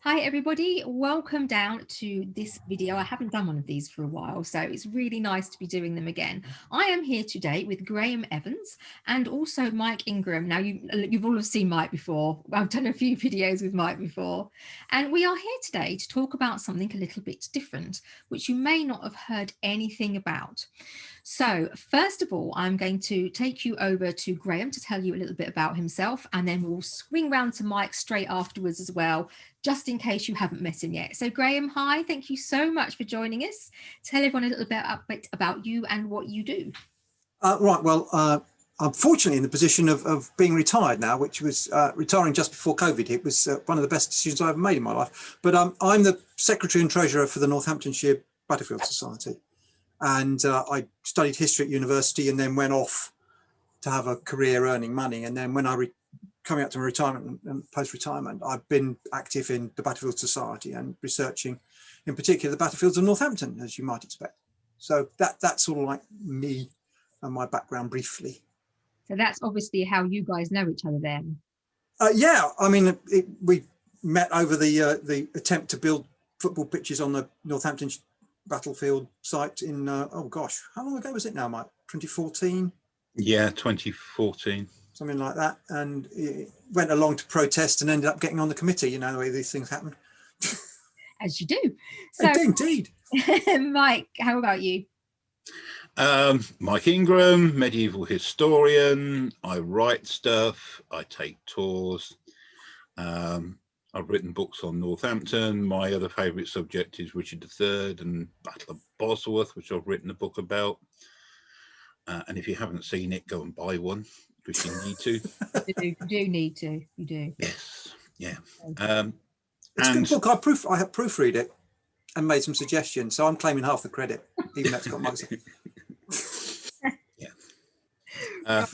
Hi everybody, welcome down to this video. I haven't done one of these for a while, so it's really nice to be doing them again. I am here today with Graham Evans and also Mike Ingram. Now you've all seen Mike before. I've done a few videos with Mike before, and we are here today to talk about something a little bit different, which you may not have heard anything about. So first of all, I'm going to take you over to Graham to tell you a little bit about himself, and then we'll swing round to Mike straight afterwards as well, just in case you haven't met him yet. So Graham, hi, thank you so much for joining us. Tell everyone a little bit about you and what you do. Right, well, I'm fortunately in the position of being retired now, which was retiring just before COVID. It was one of the best decisions I ever made in my life. But I'm the Secretary and Treasurer for the Northamptonshire Battlefield Society. And I studied history at university and then went off to have a career earning money. And then when coming up to my retirement and post-retirement, I've been active in the Battlefield Society and researching, in particular, the battlefields of Northampton, as you might expect. So that's sort of like me and my background briefly. So that's obviously how you guys know each other then. Yeah, I mean, we met over the attempt to build football pitches on the Northampton battlefield site in, oh gosh, how long ago was it now, Mike? 2014? Yeah, 2014. Something like that. And it went along to protest and ended up getting on the committee, you know, the way these things happen. As you do. So, indeed. Mike, how about you? Mike Ingram, medieval historian. I write stuff. I take tours. I've written books on Northampton. My other favourite subject is Richard III and Battle of Bosworth, which I've written a book about. And if you haven't seen it, go and buy one, because you need to. You do need to. You do. Yes. Yeah. It's a good book. I have proofread it and made some suggestions, so I'm claiming half the credit, even though it's got Mike's. Yeah.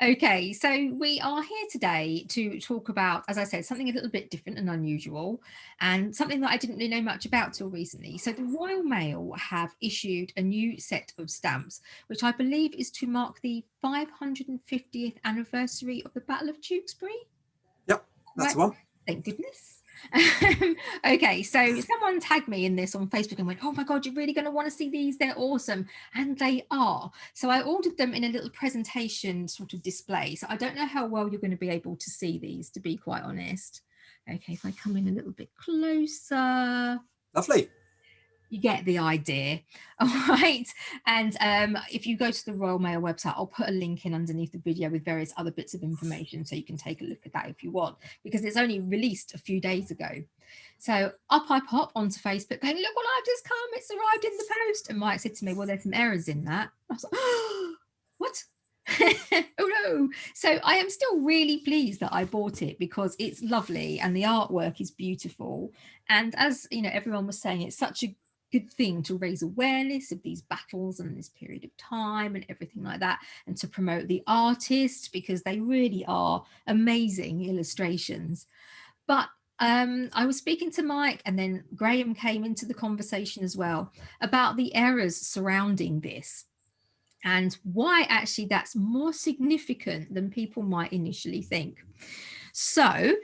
Okay, so we are here today to talk about, as I said, something a little bit different and unusual, and something that I didn't really know much about till recently. So the Royal Mail have issued a new set of stamps, which I believe is to mark the 550th anniversary of the Battle of Tewkesbury. Yep, that's right? the one. Thank goodness. Okay, so someone tagged me in this on Facebook and went, oh my god, you're really going to want to see these, they're awesome. And they are. So I ordered them in a little presentation sort of display, so I don't know how well you're going to be able to see these, to be quite honest. Okay, if I come in a little bit closer. Lovely. You get the idea. All right. And if you go to the Royal Mail website, I'll put a link in underneath the video with various other bits of information, so you can take a look at that if you want, because it's only released a few days ago. So up I pop onto Facebook going, look what I've just come, it's arrived in the post. And Mike said to me, well, there's some errors in that. I was like, oh, what? Oh no. So I am still really pleased that I bought it, because it's lovely and the artwork is beautiful. And as you know, everyone was saying, it's such a good thing to raise awareness of these battles and this period of time and everything like that, and to promote the artists, because they really are amazing illustrations. But I was speaking to Mike, and then Graham came into the conversation as well about the errors surrounding this and why actually that's more significant than people might initially think. So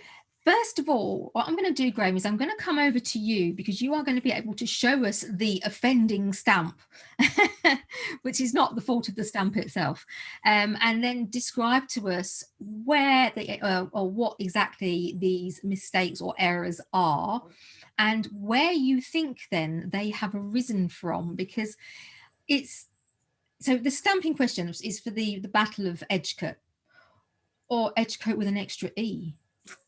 first of all, what I'm going to do, Graham, is I'm going to come over to you, because you are going to be able to show us the offending stamp, which is not the fault of the stamp itself, and then describe to us where or what exactly these mistakes or errors are, and where you think then they have arisen from, because it's, so the stamping question is for the Battle of Edgecote, or Edgecote with an extra E,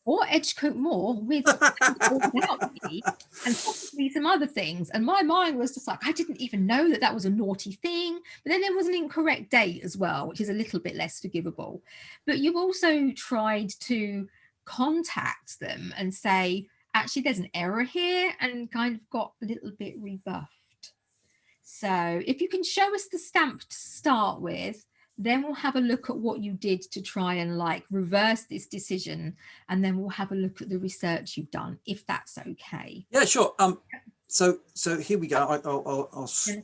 or Edgcote Moor with or without the E, and possibly some other things. And my mind was just like, I didn't even know that that was a naughty thing. But then there was an incorrect date as well, which is a little bit less forgivable. But you also tried to contact them and say, actually, there's an error here, and kind of got a little bit rebuffed. So if you can show us the stamp to start with, then we'll have a look at what you did to try and like reverse this decision, and then we'll have a look at the research you've done, if that's okay. Yeah, sure. So here we go.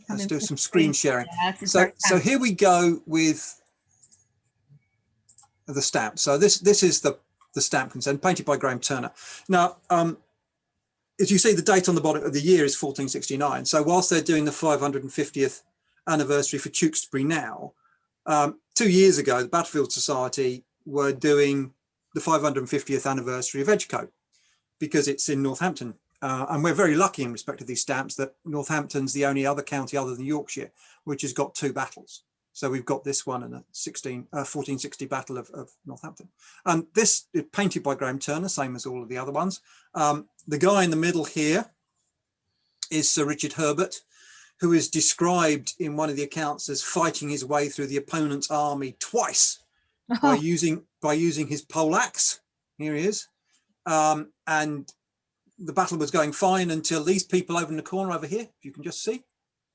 Let's do some screen sharing. So here we go with the stamp. So this is the stamp concern, painted by Graham Turner. Now as you see, the date on the bottom of the year is 1469. So whilst they're doing the 550th anniversary for Tewkesbury now, 2 years ago, the Battlefield Society were doing the 550th anniversary of Edgecote because it's in Northampton. And we're very lucky in respect to these stamps that Northampton's the only other county other than Yorkshire which has got 2 battles. So we've got this one and a 1460 Battle of Northampton. And this is painted by Graham Turner, same as all of the other ones. The guy in the middle here is Sir Richard Herbert, who is described in one of the accounts as fighting his way through the opponent's army twice by using his poleaxe. Here he is. And the battle was going fine until these people over in the corner over here, if you can just see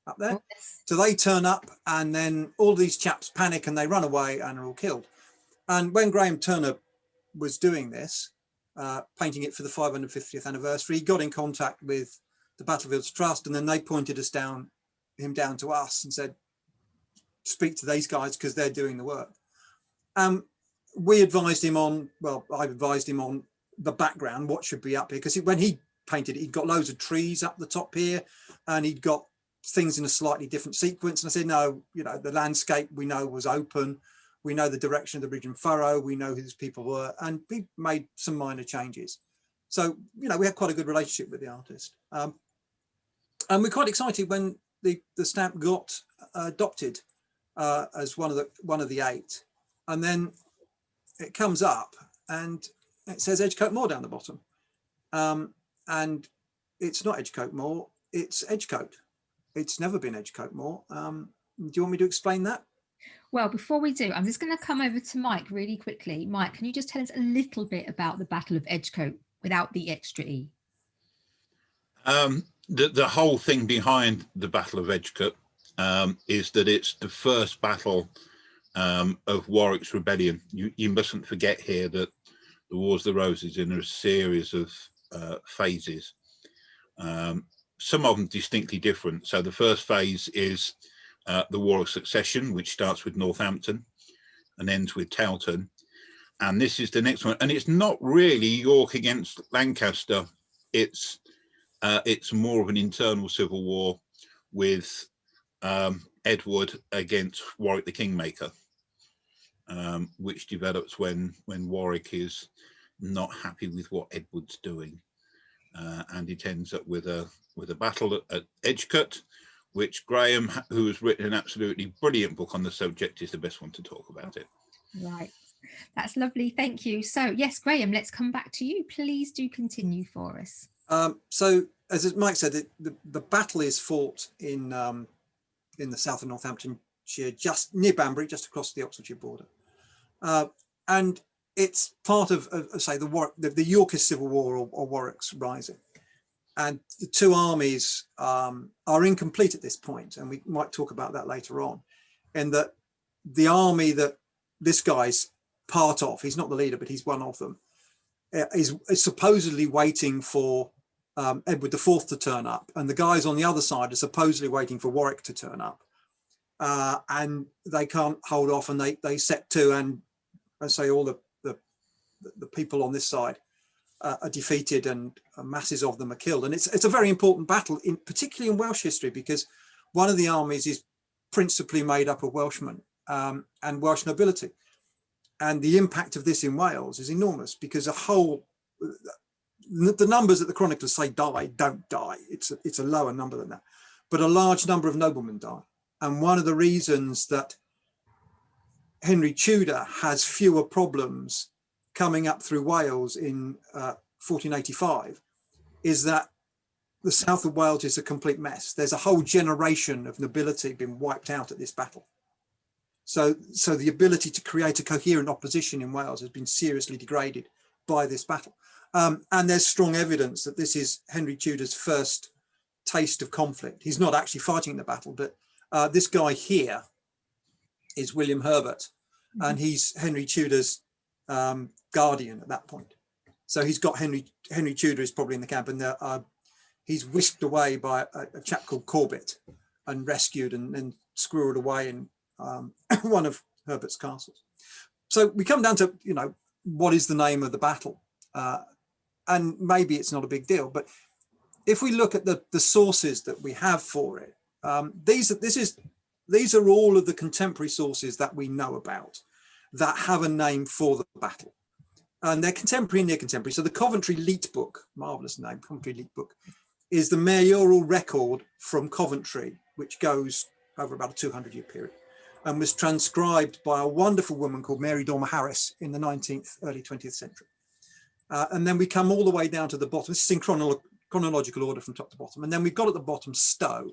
up there. Oh, yes. So they turn up and then all these chaps panic and they run away and are all killed. And when Graham Turner was doing this, painting it for the 550th anniversary, he got in contact with the Battlefields Trust, and then they pointed him down to us and said, speak to these guys because they're doing the work. We advised him on, well, I advised him on the background, what should be up here, because when he painted it, he'd got loads of trees up the top here and he'd got things in a slightly different sequence. And I said, no, you know, the landscape we know was open. We know the direction of the ridge and furrow. We know who these people were, and we made some minor changes. So, you know, we had quite a good relationship with the artist. And we're quite excited when the stamp got adopted as one of the 8. And then it comes up and it says Edgecote Moor down the bottom. And it's not Edgecote Moor, it's Edgecote. It's never been Edgecote Moor. Do you want me to explain that? Well, before we do, I'm just going to come over to Mike really quickly. Mike, can you just tell us a little bit about the Battle of Edgecote without the extra E? The whole thing behind the Battle of Edgecote is that it's the first battle of Warwick's rebellion. You mustn't forget here that the Wars of the Roses in a series of phases, some of them distinctly different. So the first phase is the War of Succession, which starts with Northampton and ends with Towton. And this is the next one. And it's not really York against Lancaster. It's more of an internal civil war with Edward against Warwick the Kingmaker, which develops when Warwick is not happy with what Edward's doing, and it ends up with a battle at Edgecote, which Graham, who has written an absolutely brilliant book on the subject, is the best one to talk about it. Right, that's lovely, thank you. So yes, Graham, let's come back to you. Please do continue for us. So as Mike said, the battle is fought in the south of Northamptonshire, just near Banbury, just across the Oxfordshire border, and it's part of say the Yorkist Civil War or Warwick's Rising, and the 2 armies are incomplete at this point, and we might talk about that later on. And that the army that this guy's part of, he's not the leader, but he's one of them, is supposedly waiting for Edward IV to turn up, and the guys on the other side are supposedly waiting for Warwick to turn up, and they can't hold off, and they set to, and I say all the people on this side are defeated, and masses of them are killed. And it's a very important battle, particularly in Welsh history, because one of the armies is principally made up of Welshmen and Welsh nobility, and the impact of this in Wales is enormous, because the numbers that the chroniclers say don't die. It's a lower number than that, but a large number of noblemen die. And one of the reasons that Henry Tudor has fewer problems coming up through Wales in 1485 is that the south of Wales is a complete mess. There's a whole generation of nobility been wiped out at this battle. So the ability to create a coherent opposition in Wales has been seriously degraded by this battle. And there's strong evidence that this is Henry Tudor's first taste of conflict. He's not actually fighting the battle, but this guy here is William Herbert, and he's Henry Tudor's guardian at that point. So he's got Henry Tudor is probably in the camp, and he's whisked away by a chap called Corbett and rescued and then squirreled away in one of Herbert's castles. So we come down to, what is the name of the battle? And maybe it's not a big deal, but if we look at the sources that we have for it, these are all of the contemporary sources that we know about that have a name for the battle. And they're contemporary and near contemporary. So the Coventry Leet Book, marvelous name, Coventry Leet Book, is the mayoral record from Coventry, which goes over about a 200-year period, and was transcribed by a wonderful woman called Mary Dormer Harris in the 19th, early 20th century. And then we come all the way down to the bottom. This is in chronological order from top to bottom. And then we've got at the bottom Stowe.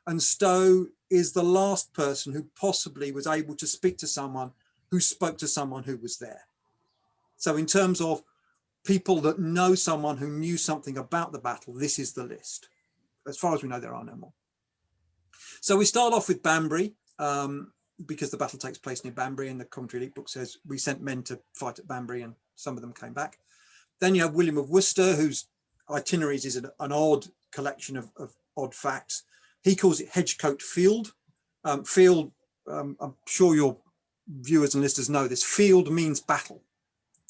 And Stowe is the last person who possibly was able to speak to someone who spoke to someone who was there. So in terms of people that know someone who knew something about the battle, this is the list. As far as we know, there are no more. So we start off with Banbury, because the battle takes place near Banbury, and the Coventry Leet Book says we sent men to fight at Banbury and some of them came back. Then you have William of Worcester, whose itineraries is an odd collection of odd facts. He calls it Edgcote Field. I'm sure your viewers and listeners know this. Field means battle.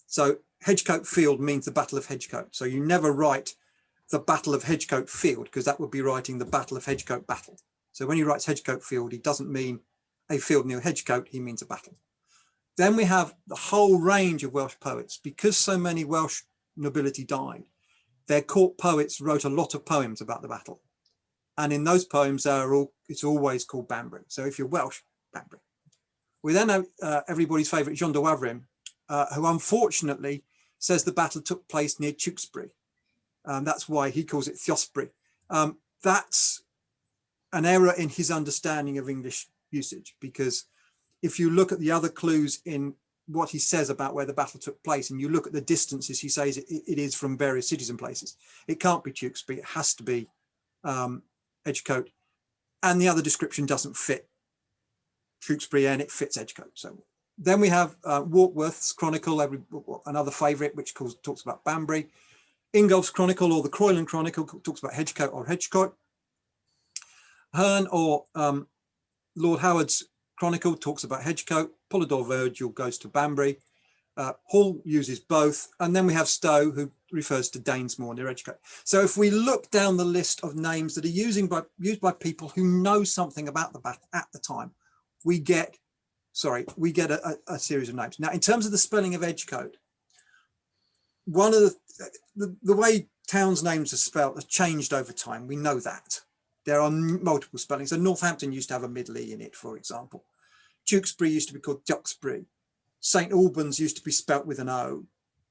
So Edgcote Field means the Battle of Edgecote. So you never write the Battle of Edgecote Field, because that would be writing the Battle of Edgecote battle. So when he writes Edgecote Field, he doesn't mean a field near Edgecote, he means a battle. Then we have the whole range of Welsh poets. Because so many Welsh nobility died, their court poets wrote a lot of poems about the battle. And in those poems, it's always called Banbury. So if you're Welsh, Banbury. We then have everybody's favourite John de Wavrin, who unfortunately says the battle took place near Tewkesbury. That's why he calls it Tewkesbury. That's an error in his understanding of English usage, because if you look at the other clues in what he says about where the battle took place, and you look at the distances he says it is from various cities and places, it can't be Tewkesbury, it has to be Edgecote, and the other description doesn't fit Tewkesbury and it fits Edgecote. So then we have Warkworth's Chronicle, another favourite, which talks about Banbury. Ingolf's Chronicle, or the Croyland Chronicle, talks about Edgecote or Edgecote. Hearn or Lord Howard's Chronicle talks about Edgecote. Polydore Virgil goes to Banbury. Hall uses both. And then we have Stowe, who refers to Danesmore near Edgecote. So if we look down the list of names that are used by people who know something about the battle at the time, we get a series of names. Now, in terms of the spelling of Edgecote, one of the way towns' names are spelled has changed over time. We know that. There are multiple spellings. So Northampton used to have a middle E in it, for example. Tewkesbury used to be called Tewkesbury. St Albans used to be spelt with an O.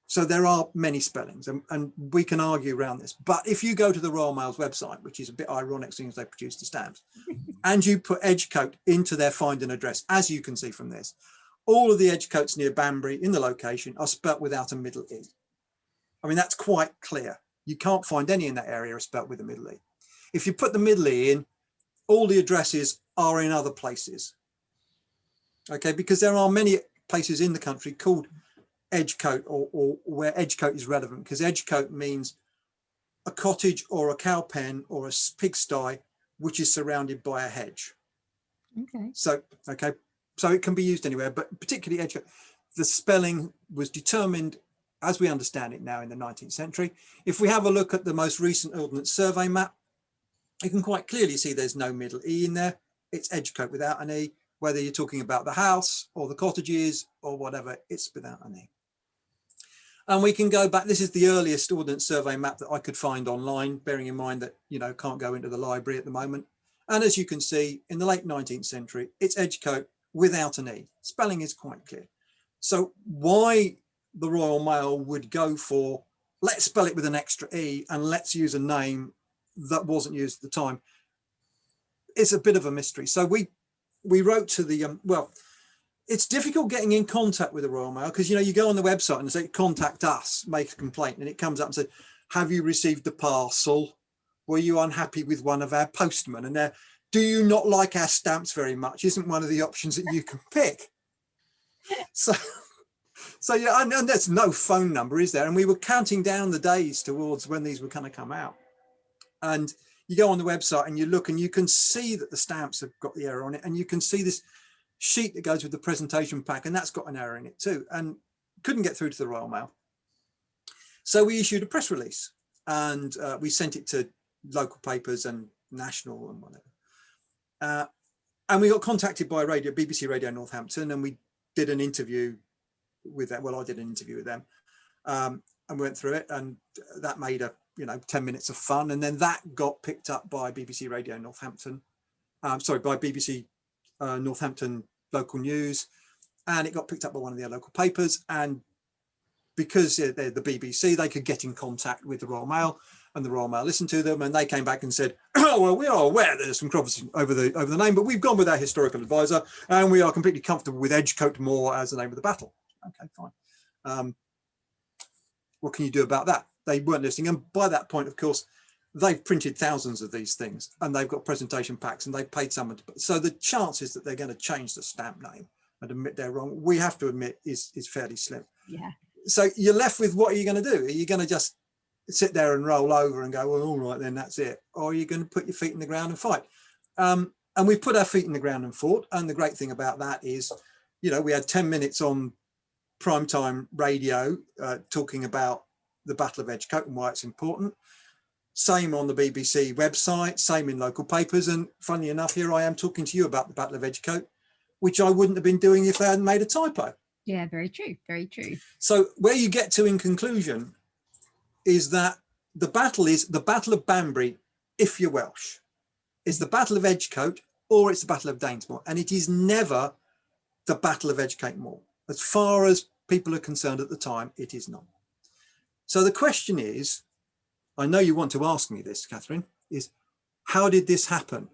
So there are many spellings, and we can argue around this. But if you go to the Royal Mail's website, which is a bit ironic seeing as they produce the stamps, and you put Edgecote into their find and address, as you can see from this, all of the Edgecotes near Banbury in the location are spelt without a middle E. I mean, that's quite clear. You can't find any in that area are spelt with a middle E. If you put the middle E in, all the addresses are in other places. Okay, because there are many places in the country called Edgecote, or where Edgecote is relevant, because Edgecote means a cottage or a cow pen or a pigsty which is surrounded by a hedge. Okay. So it can be used anywhere, but particularly Edgecote. The spelling was determined, as we understand it now, in the 19th century. If we have a look at the most recent Ordnance Survey map, you can quite clearly see there's no middle E in there. It's Edgecote without an E, whether you're talking about the house or the cottages or whatever, it's without an E. And we can go back, this is the earliest Ordnance Survey map that I could find online, bearing in mind that, can't go into the library at the moment. And as you can see, in the late 19th century, it's Edgecote without an E. Spelling is quite clear. So why the Royal Mail would go for, let's spell it with an extra E and let's use a name that wasn't used at the time, it's a bit of a mystery. So we wrote to the, it's difficult getting in contact with the Royal Mail, because you go on the website and say contact us, make a complaint, and it comes up and says, have you received a parcel? Were you unhappy with one of our postmen? And do you not like our stamps very much? Isn't one of the options that you can pick. So yeah, and there's no phone number, is there? And we were counting down the days towards when these were going to come out. And you go on the website and you look and you can see that the stamps have got the error on it, and you can see this sheet that goes with the presentation pack, and that's got an error in it too, and couldn't get through to the Royal Mail. So we issued a press release, and we sent it to local papers and national and whatever. And we got contacted by BBC Radio Northampton, and we did an interview with them. Well, I did an interview with them, and we went through it, and that made 10 minutes of fun. And then that got picked up by BBC Radio Northampton, by BBC Northampton local news, and it got picked up by one of their local papers. And because they're the BBC, they could get in contact with the Royal Mail, and the Royal Mail listened to them, and they came back and said, "Oh, well, we are aware there's some controversy over the name, but we've gone with our historical advisor, and we are completely comfortable with Edgecote Moor as the name of the battle." Okay, fine. What can you do about that? They weren't listening, and by that point, of course, they've printed thousands of these things, and they've got presentation packs, and they've paid someone to. So the chances that they're going to change the stamp name and admit they're wrong, we have to admit, is fairly slim. Yeah. So you're left with, what are you going to do? Are you going to just sit there and roll over and go, well, all right, then that's it? Or are you going to put your feet in the ground and fight? And we put our feet in the ground and fought. And the great thing about that is, we had 10 minutes on primetime radio talking about the Battle of Edgecote and why it's important. Same on the BBC website, same in local papers. And funnily enough, here I am talking to you about the Battle of Edgecote, which I wouldn't have been doing if they hadn't made a typo. Yeah, very true, very true. So where you get to in conclusion is that the battle is the Battle of Banbury, if you're Welsh. It's the Battle of Edgecote, or it's the Battle of Danesmoor. And it is never the Battle of Edgecote Moor. As far as people are concerned at the time, it is not. So the question is, I know you want to ask me this, Catherine, is how did this happen?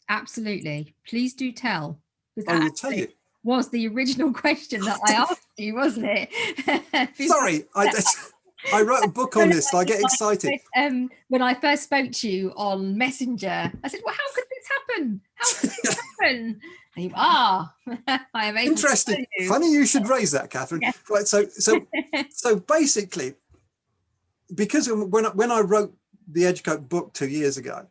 Absolutely. Please do tell. I will tell you. Was the original question that I asked you, wasn't it? Sorry, I wrote a book on this, so I get excited. When I first spoke to you on Messenger, I said, well, how could this happen? How could this happen? And you, I am able interesting. To tell you. Funny you should raise that, Catherine. Yeah. Right, so basically, because when I wrote the Edgcote book 2 years ago,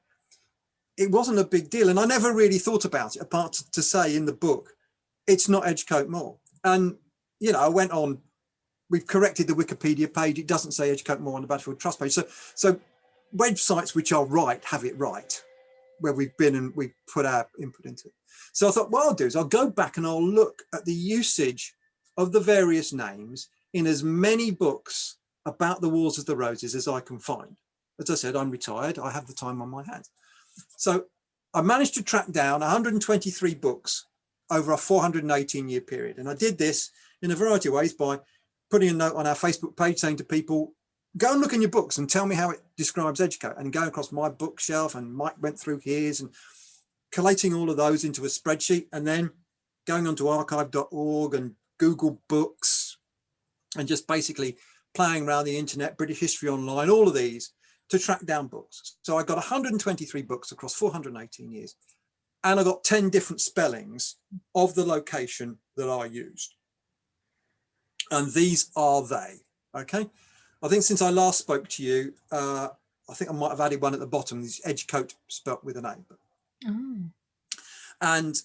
it wasn't a big deal. And I never really thought about it, apart to say in the book, it's not Edgecote Moor. And, I went on, we've corrected the Wikipedia page. It doesn't say Edgecote Moor on the Battlefield Trust page. So websites which are right have it right, where we've been and we put our input into it. So I thought, what I'll do is I'll go back and I'll look at the usage of the various names in as many books about the Wars of the Roses as I can find. As I said, I'm retired. I have the time on my hands. So I managed to track down 123 books over a 418-year period. And I did this in a variety of ways by putting a note on our Facebook page saying to people, go and look in your books and tell me how it describes Edgecote, and going across my bookshelf, and Mike went through his, and collating all of those into a spreadsheet, and then going onto archive.org and Google Books, and just basically playing around the internet, British History Online, all of these to track down books. So I got 123 books across 418 years. And I got 10 different spellings of the location that I used. And these are they, okay? I think since I last spoke to you, I think I might have added one at the bottom, this Edgecote spelt with an A. Oh. And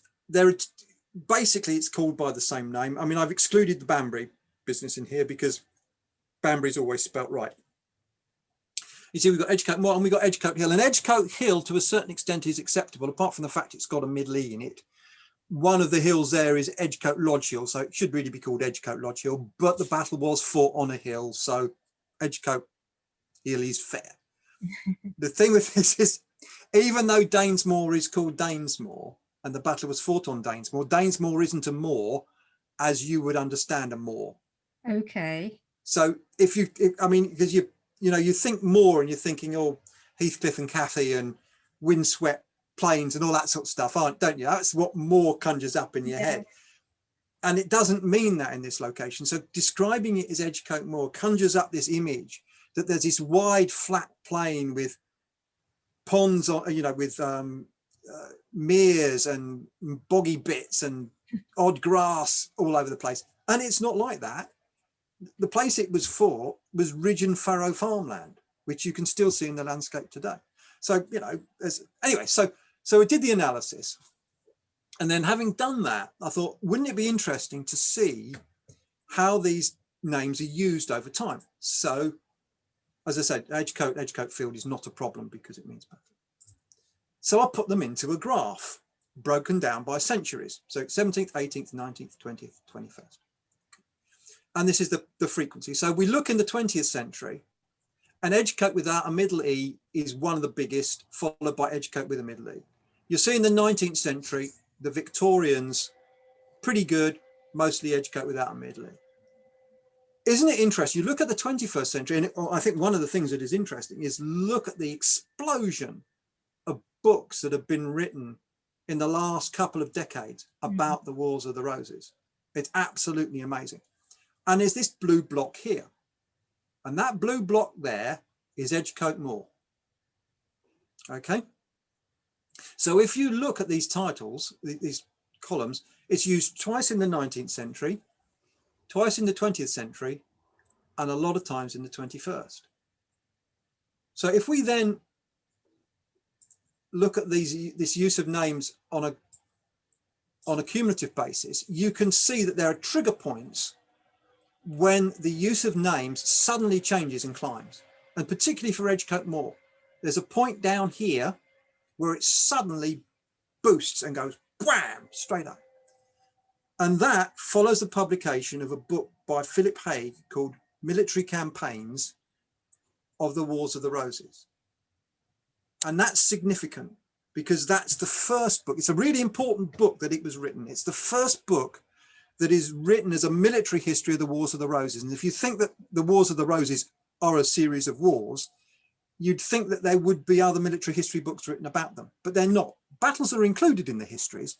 basically it's called by the same name. I mean, I've excluded the Banbury business in here because Banbury's always spelt right. You see, we've got Edgecote Moor and we've got Edgecote Hill. And Edgecote Hill, to a certain extent, is acceptable, apart from the fact it's got a middle E in it. One of the hills there is Edgecote Lodge Hill, so it should really be called Edgecote Lodge Hill, but the battle was fought on a hill, so Edgecote Hill is fair. The thing with this is, even though Danesmoor is called Danesmoor, and the battle was fought on Danesmoor, Danesmoor isn't a moor as you would understand a moor. Okay. So because you think moor and you're thinking, oh, Heathcliff and Cathy and windswept plains and all that sort of stuff, don't you? That's what moor conjures up in your head. And it doesn't mean that in this location. So describing it as Edgecote Moor conjures up this image that there's this wide flat plain with ponds, with meres and boggy bits and odd grass all over the place. And it's not like that. The place it was fought was ridge and furrow farmland, which you can still see in the landscape today. So, anyway, so I did the analysis. And then having done that, I thought, wouldn't it be interesting to see how these names are used over time? So as I said, Edgecote field is not a problem because it means battle. So I put them into a graph broken down by centuries. So 17th, 18th, 19th, 20th, 21st. And this is the frequency. So we look in the 20th century, and Edgecote without a middle E is one of the biggest, followed by Edgecote with a middle E. You'll see in the 19th century, the Victorians, pretty good, mostly Edgecote without a middle E. Isn't it interesting? You look at the 21st century, and I think one of the things that is interesting is look at the explosion of books that have been written in the last couple of decades about the Wars of the Roses. It's absolutely amazing. And there's this blue block here. And that blue block there is Edgecote Moor. Okay. So if you look at these titles, these columns, it's used twice in the 19th century, twice in the 20th century, and a lot of times in the 21st. So if we then look at this use of names on a cumulative basis, you can see that there are trigger points when the use of names suddenly changes and climbs, and particularly for Edgecote Moor. There's a point down here where it suddenly boosts and goes wham, straight up. And that follows the publication of a book by Philip Haig called Military Campaigns of the Wars of the Roses. And that's significant because that's the first book. It's a really important book that it was written. It's the first book that is written as a military history of the Wars of the Roses. And if you think that the Wars of the Roses are a series of wars, you'd think that there would be other military history books written about them, but they're not. Battles are included in the histories,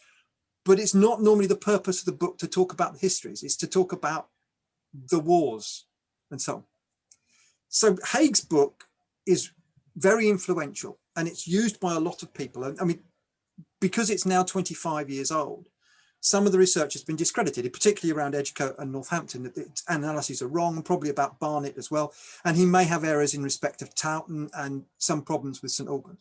but it's not normally the purpose of the book to talk about the histories. It's to talk about the wars and so on. So Haig's book is very influential and it's used by a lot of people. I mean, because it's now 25 years old, some of the research has been discredited, particularly around Edgecote and Northampton, that its analyses are wrong, and probably about Barnet as well. And he may have errors in respect of Towton and some problems with St Albans.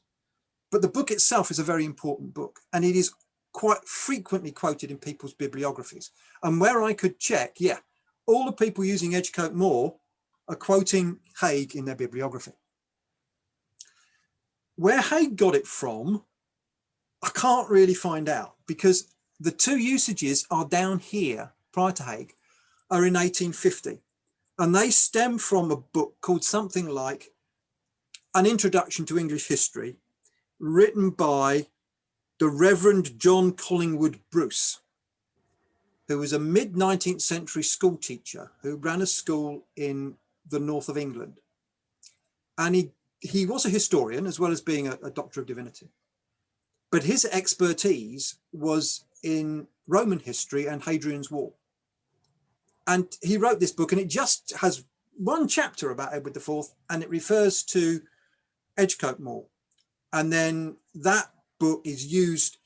But the book itself is a very important book, and it is quite frequently quoted in people's bibliographies. And where I could check, yeah, all the people using Edgecote Moor are quoting Haig in their bibliography. Where Haig got it from, I can't really find out, because the two usages are down here prior to Haig are in 1850. And they stem from a book called something like An Introduction to English History, written by the Reverend John Collingwood Bruce, who was a mid-19th century school teacher who ran a school in the north of England. And he was a historian as well as being a doctor of divinity. But his expertise was in Roman history and Hadrian's Wall. And he wrote this book, and it just has one chapter about Edward IV, and it refers to Edgecote Moor. And then that book is used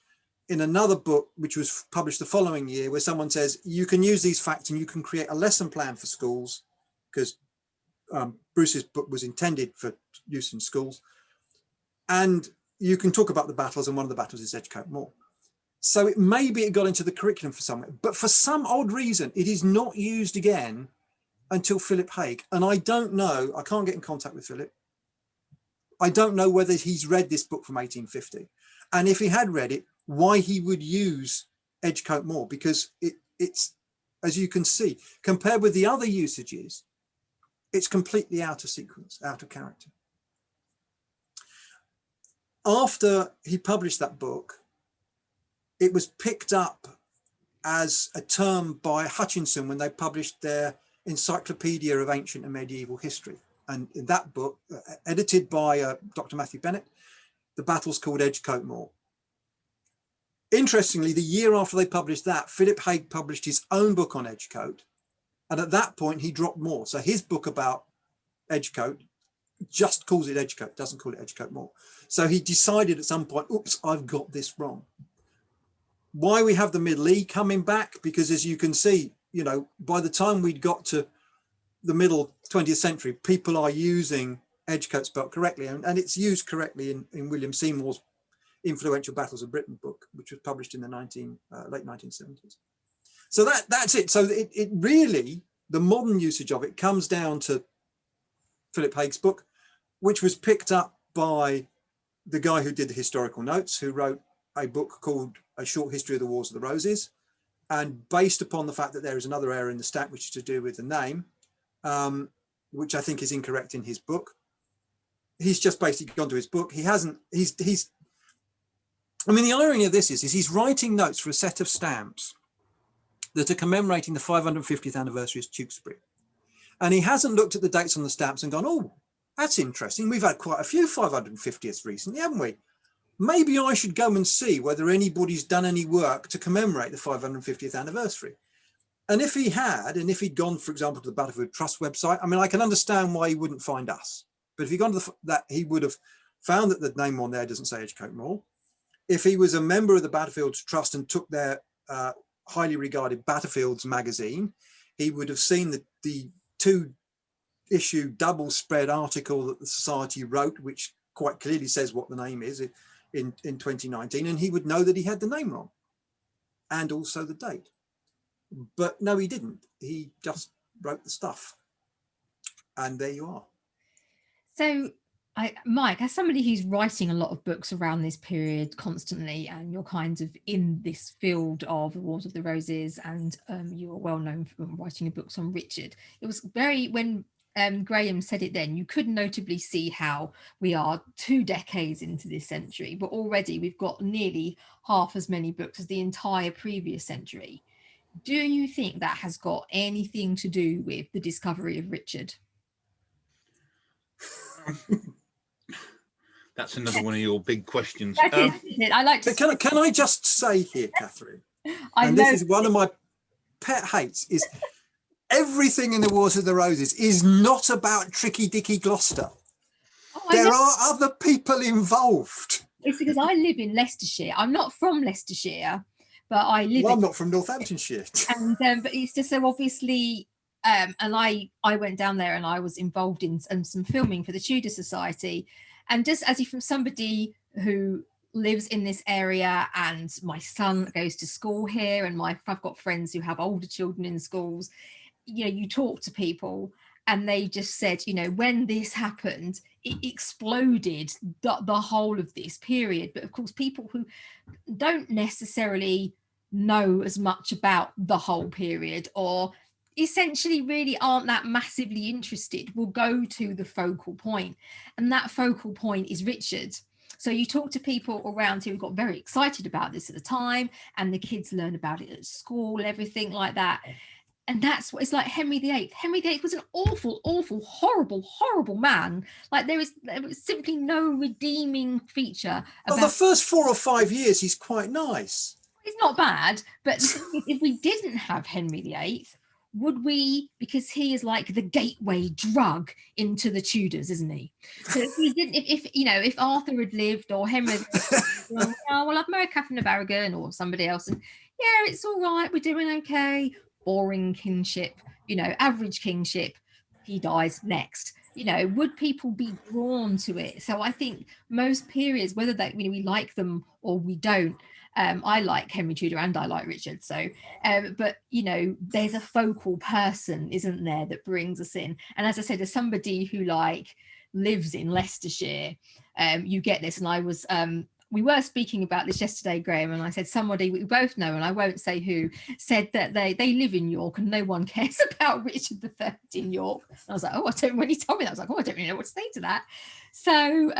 in another book, which was published the following year, where someone says, you can use these facts and you can create a lesson plan for schools, because Bruce's book was intended for use in schools. And you can talk about the battles, and one of the battles is Edgecote Moor. So maybe it got into the curriculum for someone, but for some odd reason, it is not used again until Philip Haig. And I don't know, I can't get in contact with Philip. I don't know whether he's read this book from 1850. And if he had read it, why he would use Edgecote Moor, because it's, as you can see, compared with the other usages, it's completely out of sequence, out of character. After he published that book, it was picked up as a term by Hutchinson when they published their Encyclopedia of Ancient and Medieval History. And in that book, edited by Dr. Matthew Bennett, the battle's called Edgecote Moor. Interestingly, the year after they published that, Philip Haig published his own book on Edgecote. And at that point, he dropped Moor. So his book about Edgecote just calls it Edgecote, doesn't call it Edgecote Moor. So he decided at some point, oops, I've got this wrong. Why we have the middle E coming back? Because as you can see, you know, by the time we'd got to the middle 20th century, people are using Edgecote spelled correctly, and it's used correctly in William Seymour's influential Battles of Britain book, which was published in the late 1970s. So that's it. So it really, the modern usage of it comes down to Philip Haig's book, which was picked up by the guy who did the historical notes, who wrote a book called A Short History of the Wars of the Roses. And based upon the fact that there is another error in the stat, which is to do with the name, which I think is incorrect in his book, he's just basically gone to his book. He hasn't, I mean, the irony of this is he's writing notes for a set of stamps that are commemorating the 550th anniversary of Tewkesbury. And he hasn't looked at the dates on the stamps and gone, oh, that's interesting. We've had quite a few 550th recently, haven't we? Maybe I should go and see whether anybody's done any work to commemorate the 550th anniversary. And if he had, and if he'd gone, for example, to the Battlefield Trust website, I mean, I can understand why he wouldn't find us. But if he'd gone to that, he would have found that the name on there doesn't say Edgecote Moor. If he was a member of the Battlefield Trust and took their highly regarded Battlefields magazine, he would have seen the 2-issue double spread article that the Society wrote, which quite clearly says what the name is in 2019, and he would know that he had the name wrong and also the date. But no, he didn't. He just wrote the stuff. And there you are. So, Mike, as somebody who's writing a lot of books around this period constantly, and you're kind of in this field of the Wars of the Roses, and you are well known for writing books on Richard, it was very, when Graham said it then, you could notably see how we are 2 decades into this century, but already we've got nearly half as many books as the entire previous century. Do you think that has got anything to do with the discovery of Richard? That's another one of your big questions. I like to. Can I just say here, Catherine? This is one of my pet hates: is everything in the Wars of the Roses is not about Tricky Dicky Gloucester. There are other people involved. It's because I live in Leicestershire. I'm not from Leicestershire, but I live. Well, I'm not from Northamptonshire. And but it's just so obviously. And I went down there and I was involved in some filming for the Tudor Society. And just as from somebody who lives in this area, and my son goes to school here, and I've got friends who have older children in schools, you know, you talk to people and they just said, you know, when this happened, it exploded the whole of this period. But of course, people who don't necessarily know as much about the whole period, or essentially really aren't that massively interested, will go to the focal point, and that focal point is Richard. So you talk to people around who got very excited about this at the time, and the kids learn about it at school, everything like that. And that's what it's like. Henry VIII. Henry VIII was an awful, horrible man. Like there was simply no redeeming feature. Well, the first 4 or 5 years, he's quite nice. It's not bad, but if we didn't have Henry VIII, would we, because he is like the gateway drug into the Tudors, isn't he? So if we didn't, if Arthur had lived, or Henry, well, I've married Catherine of Aragon or somebody else, and yeah, it's all right, we're doing okay. Boring kingship, average kingship, he dies next. Would people be drawn to it? So I think most periods, whether we like them or we don't, I like Henry Tudor and I like Richard. So, but there's a focal person, isn't there, that brings us in. And as I said, as somebody who lives in Leicestershire, you get this. And I was, we were speaking about this yesterday, Graham, and I said somebody we both know, and I won't say who, said that they live in York and no one cares about Richard III in York. And I was like, when he told me that, I was like, I don't really know what to say to that. So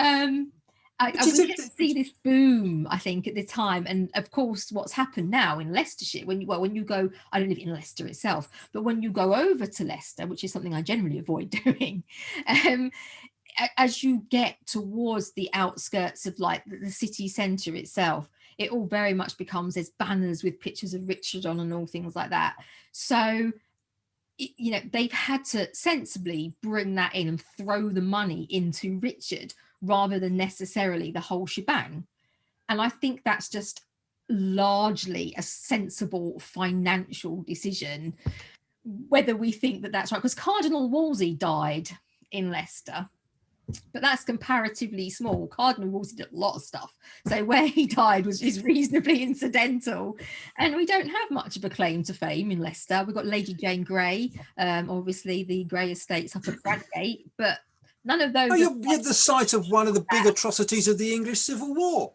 I did see this boom, I think, at the time. And of course, what's happened now in Leicestershire, when you go, I don't live in Leicester itself, but when you go over to Leicester, which is something I generally avoid doing, as you get towards the outskirts of the city centre itself, it all very much becomes, there's banners with pictures of Richard on and all things like that. So, they've had to sensibly bring that in and throw the money into Richard rather than necessarily the whole shebang. And I think that's just largely a sensible financial decision, whether we think that that's right. Because Cardinal Wolsey died in Leicester, but that's comparatively small. Cardinal Wolsey did a lot of stuff, so where he died is reasonably incidental, and we don't have much of a claim to fame in Leicester. We've got Lady Jane Grey, obviously the Grey estates up at Bradgate, but None of those. Oh, you're the site of one of the big atrocities of the English Civil War.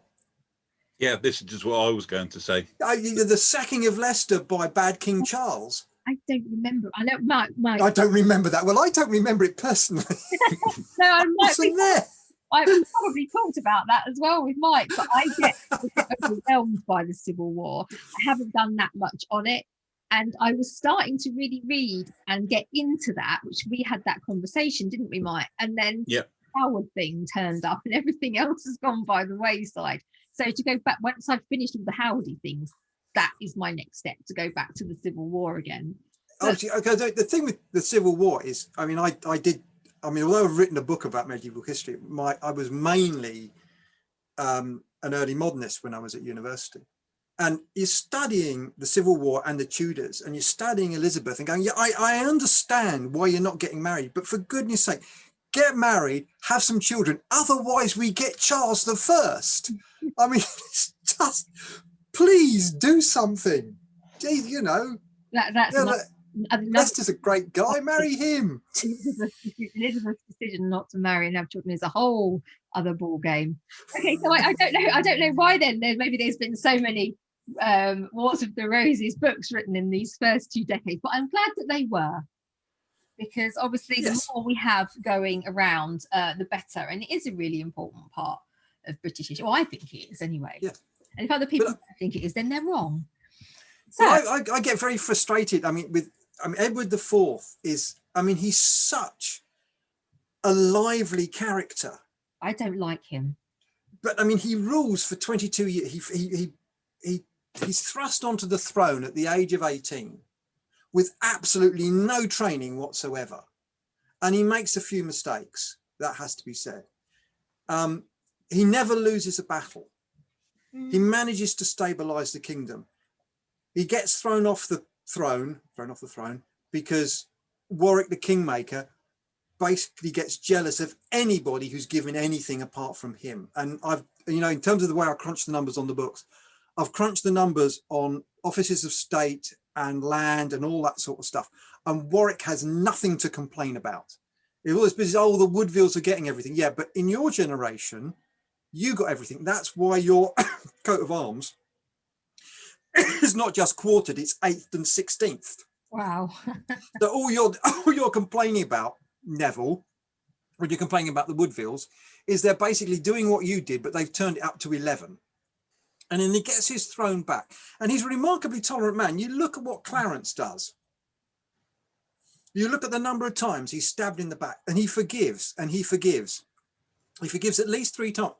Yeah, this is just what I was going to say. The sacking of Leicester by bad King Charles. I don't remember. I know Mike. I don't remember that. Well, I don't remember it personally. No, I wasn't there. I probably talked about that as well with Mike, but I get overwhelmed by the Civil War. I haven't done that much on it. And I was starting to really read and get into that, which we had that conversation, didn't we, Mike? And then the Howard thing turned up and everything else has gone by the wayside. So to go back, once I've finished all the Howardy things, that is my next step, to go back to the Civil War again. But, okay, the thing with the Civil War is, I mean, although I've written a book about medieval history, I was mainly an early modernist when I was at university. And you're studying the Civil War and the Tudors, and you're studying Elizabeth and going, yeah, I understand why you're not getting married, but for goodness sake, get married, have some children. Otherwise, we get Charles the First. I mean, it's just, please do something. Gee, you know, Leicester's a great guy. Marry him. Elizabeth's decision not to marry and have children is a whole other ball game. Okay, so I don't know why then. Maybe there's been so many Wars of the Roses books written in these first 2 decades, but I'm glad that they were, because obviously the more we have going around, the better, and it is a really important part of British history. Well, I think it is anyway. Yeah. And if other people think it is, then they're wrong. So I get very frustrated. I mean, Edward IV is, I mean, he's such a lively character. I don't like him. But I mean, he rules for 22 years. He's thrust onto the throne at the age of 18 with absolutely no training whatsoever. And he makes a few mistakes, that has to be said. He never loses a battle. He manages to stabilize the kingdom. He gets thrown off the throne because Warwick the Kingmaker basically gets jealous of anybody who's given anything apart from him. And I've, you know, in terms of the way I crunch the numbers on the books, I've crunched the numbers on offices of state and land and all that sort of stuff. And Warwick has nothing to complain about. It always says, oh, the Woodvilles are getting everything. Yeah, but in your generation, you got everything. That's why your coat of arms is not just quartered, it's 8th and 16th. Wow. So all you're complaining about, Neville, when you're complaining about the Woodvilles, is they're basically doing what you did, but they've turned it up to 11. And then he gets his throne back. And he's a remarkably tolerant man. You look at what Clarence does. You look at the number of times he's stabbed in the back, and he forgives, and he forgives. He forgives at least 3 times.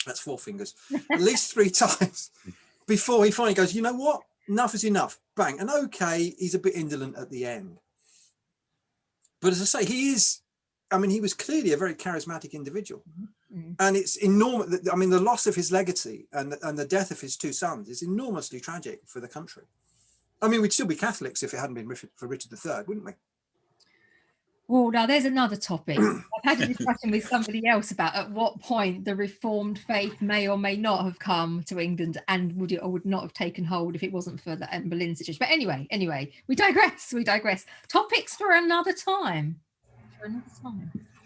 That's 4 fingers. At least 3 times before he finally goes, you know what? Enough is enough. Bang. And okay, he's a bit indolent at the end. But as I say, he was clearly a very charismatic individual. Mm-hmm. And it's enormous. I mean, the loss of his legacy and the death of his 2 sons is enormously tragic for the country. I mean, we'd still be Catholics if it hadn't been for Richard III, wouldn't we? Well, now there's another topic. I've had a discussion with somebody else about at what point the Reformed faith may or may not have come to England, and would it or would not have taken hold if it wasn't for the Anne Boleyn situation. But anyway, we digress. Topics for another time.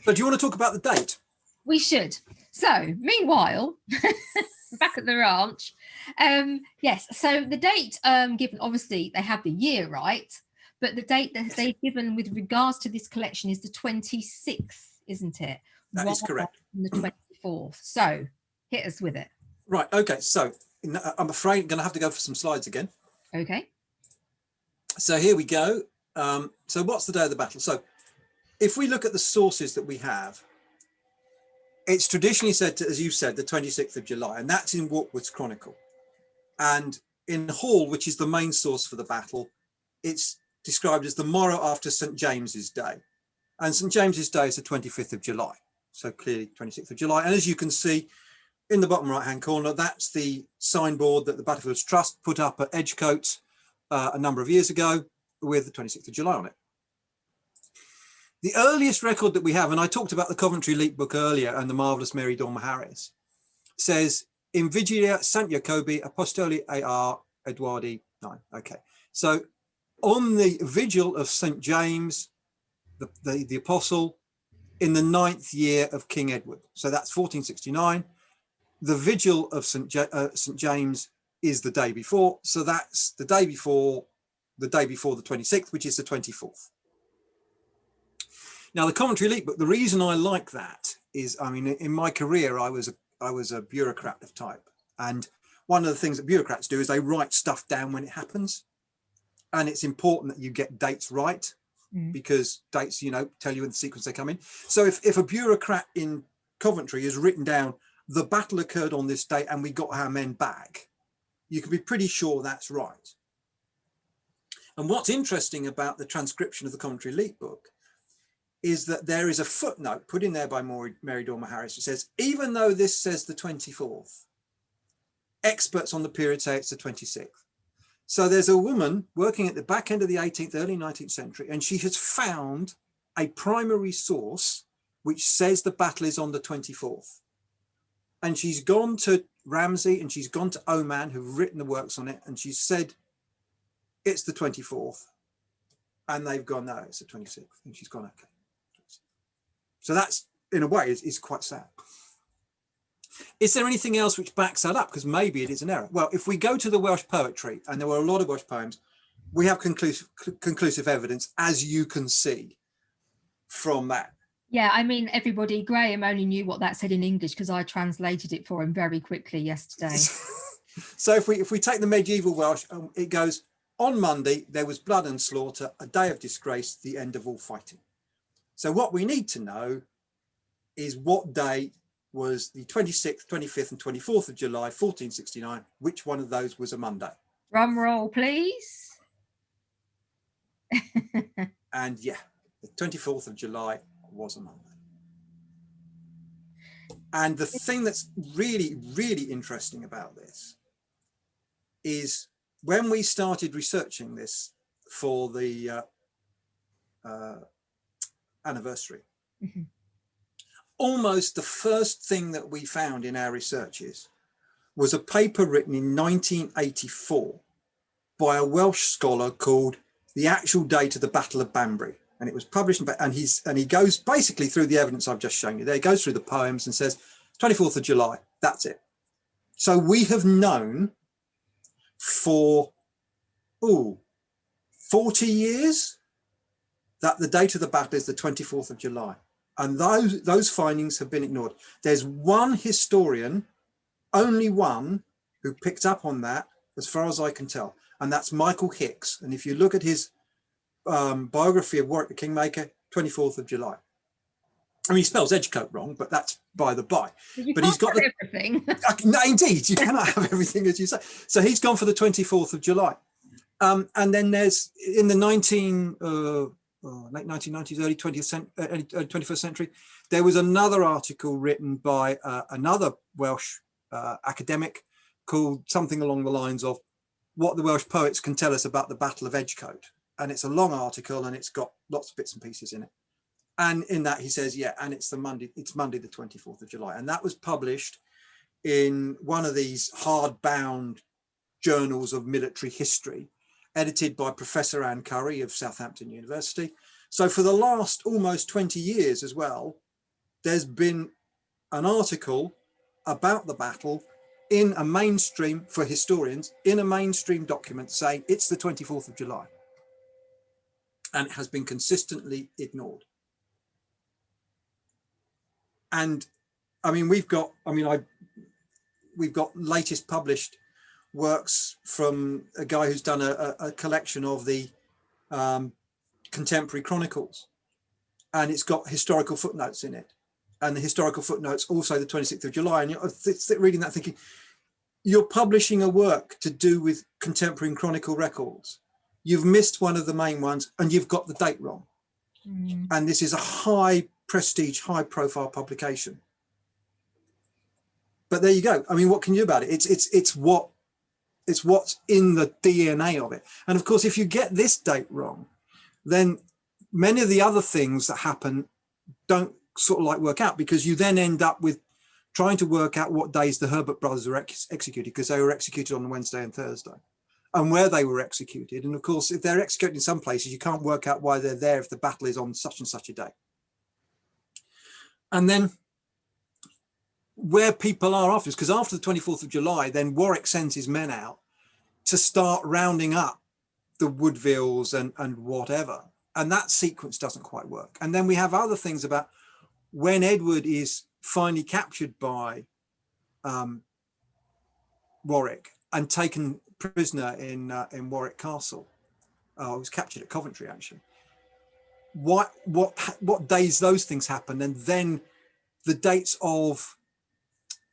So do you want to talk about the date? We should. So meanwhile, back at the ranch, yes. So the date given, obviously they have the year right. But the date that they've given with regards to this collection is the 26th, isn't it? That is correct. The 24th. So hit us with it. Right. Okay. So I'm afraid I'm going to have to go for some slides again. Okay. So here we go. So what's the day of the battle? So if we look at the sources that we have, it's traditionally said to, as you said, the 26th of July, and that's in Warkworth's Chronicle. And in Hall, which is the main source for the battle, it's described as the morrow after St. James's Day. And St. James's Day is the 25th of July. So clearly 26th of July. And as you can see in the bottom right-hand corner, that's the signboard that the Battlefields Trust put up at Edgcote a number of years ago with the 26th of July on it. The earliest record that we have, and I talked about the Coventry Leap book earlier and the marvellous Mary Dormer Harris, says, in Vigilia Sant Jacobi Apostoli AR Edwardi 9. Okay. So on the vigil of St. James, the apostle, in the 9th year of King Edward. So that's 1469. The vigil of St. James is the day before. So that's the day before the 26th, which is the 24th. Now, the Commentary Elite Book, the reason I like that is, I mean, in my career, I was a bureaucrat of type. And one of the things that bureaucrats do is they write stuff down when it happens. And it's important that you get dates right, because dates, you know, tell you in the sequence they come in. So if a bureaucrat in Coventry has written down, the battle occurred on this date and we got our men back, you can be pretty sure that's right. And what's interesting about the transcription of the Commentary Elite Book is that there is a footnote put in there by Mary Dormer Harris that says, even though this says the 24th, experts on the period say it's the 26th. So there's a woman working at the back end of the 18th, early 19th century, and she has found a primary source which says the battle is on the 24th. And she's gone to Ramsay and she's gone to Oman, who've written the works on it, and she said, it's the 24th. And they've gone, no, it's the 26th. And she's gone, okay. So that's, in a way, is quite sad. Is there anything else which backs that up? Because maybe it is an error. Well, if we go to the Welsh poetry, and there were a lot of Welsh poems, we have conclusive evidence, as you can see from that. Yeah, I mean, everybody, Graham only knew what that said in English because I translated it for him very quickly yesterday. So if we take the medieval Welsh, it goes, on Monday, there was blood and slaughter, a day of disgrace, the end of all fighting. So what we need to know is what day was the 26th, 25th and 24th of July, 1469. Which one of those was a Monday? Drum roll, please. And yeah, the 24th of July was a Monday. And the thing that's really, really interesting about this is when we started researching this for the anniversary, almost the first thing that we found in our researches was a paper written in 1984 by a Welsh scholar called The Actual Date of the Battle of Banbury. And it was published, and he goes basically through the evidence I've just shown you there. He goes through the poems and says, 24th of July, that's it. So we have known for 40 years that the date of the battle is the 24th of July. And those findings have been ignored. There's one historian, only one, who picked up on that, as far as I can tell, and that's Michael Hicks. And if you look at his biography of Warwick the Kingmaker, 24th of July. I mean, he spells Edgecote wrong, but that's by the by. But he's got everything. No, indeed, you cannot have everything as you say. So he's gone for the 24th of July. And then there's in the late 1990s, early 21st century, there was another article written by another Welsh academic called something along the lines of what the Welsh poets can tell us about the Battle of Edgecote. And it's a long article and it's got lots of bits and pieces in it. And in that he says, yeah, and it's Monday the 24th of July. And that was published in one of these hardbound journals of military history, edited by Professor Anne Curry of Southampton University. So for the last almost 20 years as well, there's been an article about the battle in a mainstream, for historians, in a mainstream document saying it's the 24th of July. And it has been consistently ignored. And I mean, we've got latest published works from a guy who's done a collection of the contemporary chronicles, and it's got historical footnotes in it, and the historical footnotes also the 26th of July. And you're reading that thinking, you're publishing a work to do with contemporary and chronicle records. You've missed one of the main ones and you've got the date wrong. And this is a high prestige, high profile publication. But there you go. I mean, what can you do about it? It's what's in the DNA of it. And of course, if you get this date wrong, then many of the other things that happen don't sort of like work out, because you then end up with trying to work out what days the Herbert brothers were executed, because they were executed on Wednesday and Thursday, and where they were executed. And of course, if they're executed in some places, you can't work out why they're there if the battle is on such and such a day. And then where people are afterwards, because after the 24th of July, then Warwick sends his men out to start rounding up the Woodvilles and whatever. And that sequence doesn't quite work. And then we have other things about when Edward is finally captured by Warwick and taken prisoner in Warwick Castle. He was captured at Coventry, actually. What days those things happen, and then the dates of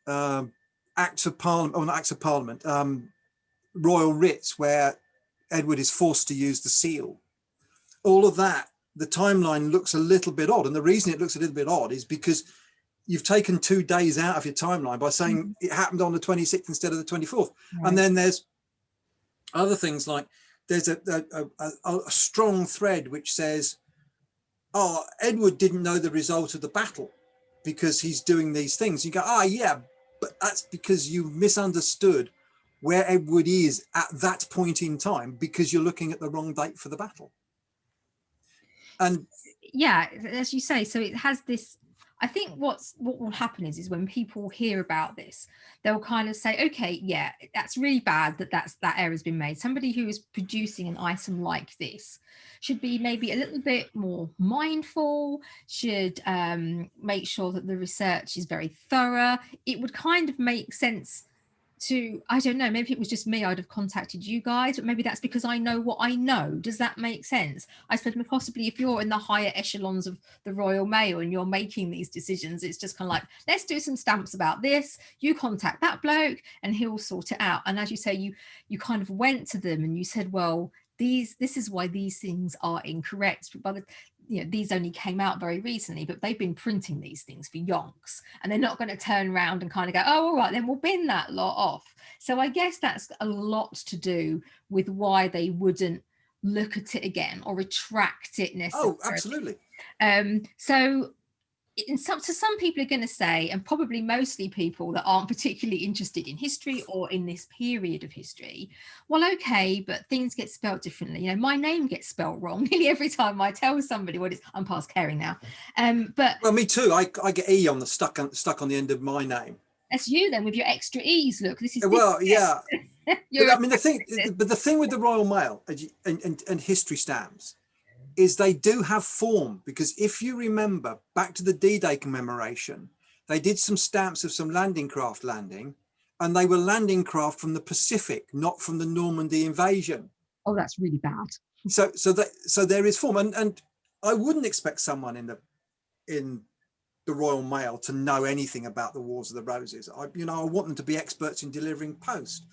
Acts of Parliament, or not Acts of Parliament, royal writs where Edward is forced to use the seal. All of that, the timeline looks a little bit odd, and the reason it looks a little bit odd is because you've taken 2 days out of your timeline by saying it happened on the 26th instead of the 24th. Right. And then there's other things like there's a strong thread which says, oh, Edward didn't know the result of the battle because he's doing these things. You go, oh yeah, but that's because you misunderstood where Edward is at that point in time because you're looking at the wrong date for the battle. And yeah, as you say, so it has this, I think what will happen is when people hear about this, they'll kind of say, okay, yeah, that's really bad that error has been made. Somebody who is producing an item like this should be maybe a little bit more mindful, should make sure that the research is very thorough. It would kind of make sense to, I don't know, maybe it was just me, I'd have contacted you guys, but maybe that's because I know what I know. Does that make sense? I suppose possibly if you're in the higher echelons of the Royal Mail and you're making these decisions, it's just kind of like, let's do some stamps about this, you contact that bloke and he'll sort it out. And as you say, you kind of went to them and you said, well, this is why these things are incorrect. But by the, these only came out very recently, but they've been printing these things for yonks, and they're not going to turn around and kind of go, oh, all right, then we'll bin that lot off. So I guess that's a lot to do with why they wouldn't look at it again or retract it necessarily. Oh, absolutely. So to some people are going to say, and probably mostly people that aren't particularly interested in history or in this period of history, well, okay, but things get spelt differently. My name gets spelt wrong nearly every time I tell somebody what it's. I'm past caring now. But well, me too. I get E on the stuck on the end of my name. That's you then with your extra E's. Look, this is well, yeah. But, I mean, the thing with the Royal Mail and history stamps is they do have form, because if you remember back to the D-Day commemoration, they did some stamps of some landing craft landing, and they were landing craft from the Pacific, not from the Normandy invasion. Oh, that's really bad. So there is form, and I wouldn't expect someone in the Royal Mail to know anything about the Wars of the Roses. I want them to be experts in delivering post.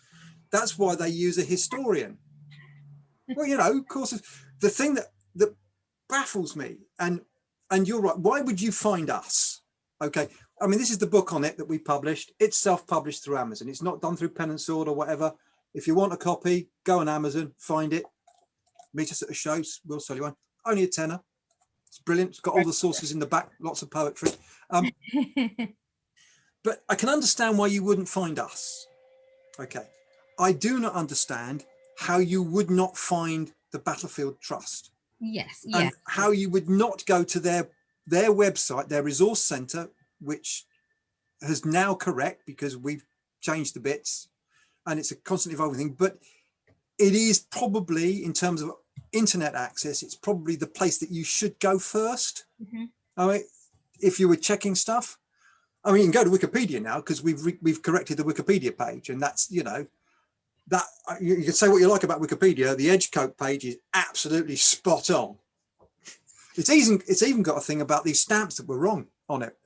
That's why they use a historian. Well, of course, the thing that baffles me, and you're right, why would you find us? Okay, I mean, this is the book on it that we published. It's self-published through Amazon. It's not done through Pen and Sword or whatever. If you want a copy, go on Amazon, find it, meet us at a show, we'll sell you one. Only a tenner. It's brilliant. It's got all the sources in the back, lots of poetry. But I can understand why you wouldn't find us. Okay, I do not understand how you would not find the Battlefield Trust. Yes, and how you would not go to their website, their resource center, which has now correct because we've changed the bits and it's a constantly evolving thing, but it is probably, in terms of internet access, it's probably the place that you should go first. Mm-hmm. I mean, if you were checking stuff, I mean, you can go to Wikipedia now because we've corrected the Wikipedia page, and that's, that you can say what you like about Wikipedia. The Edgcote page is absolutely spot on. It's even got a thing about these stamps that were wrong on it.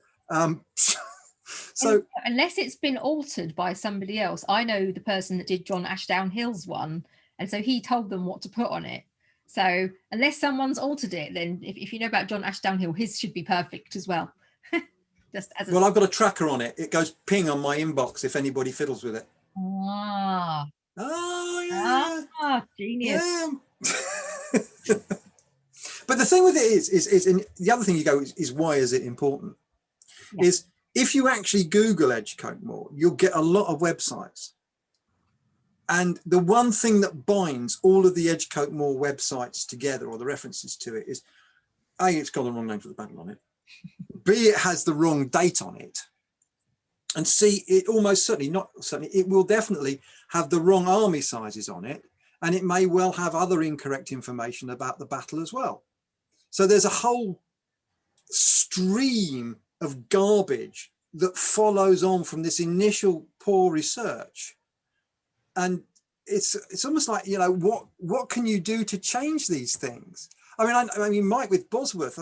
So unless it's been altered by somebody else, I know the person that did John Ashdown Hill's one, and so he told them what to put on it. So unless someone's altered it, then if you know about John Ashdown Hill, his should be perfect as well. Well, I've got a tracker on it. It goes ping on my inbox if anybody fiddles with it. Ah. Oh yeah. Ah, genius. Yeah. But the thing with it is and the other thing you go is why is it important? Yeah. Is if you actually Google Edgecote Moor, you'll get a lot of websites. And the one thing that binds all of the Edgecote Moor websites together, or the references to it, is A, it's got the wrong name for the battle on it. B, it has the wrong date on it, and C, it almost certainly, not certainly, it will definitely have the wrong army sizes on it, and it may well have other incorrect information about the battle as well. So there's a whole stream of garbage that follows on from this initial poor research, and it's almost like, you know, what can you do to change these things? I mean, Mike, with Bosworth,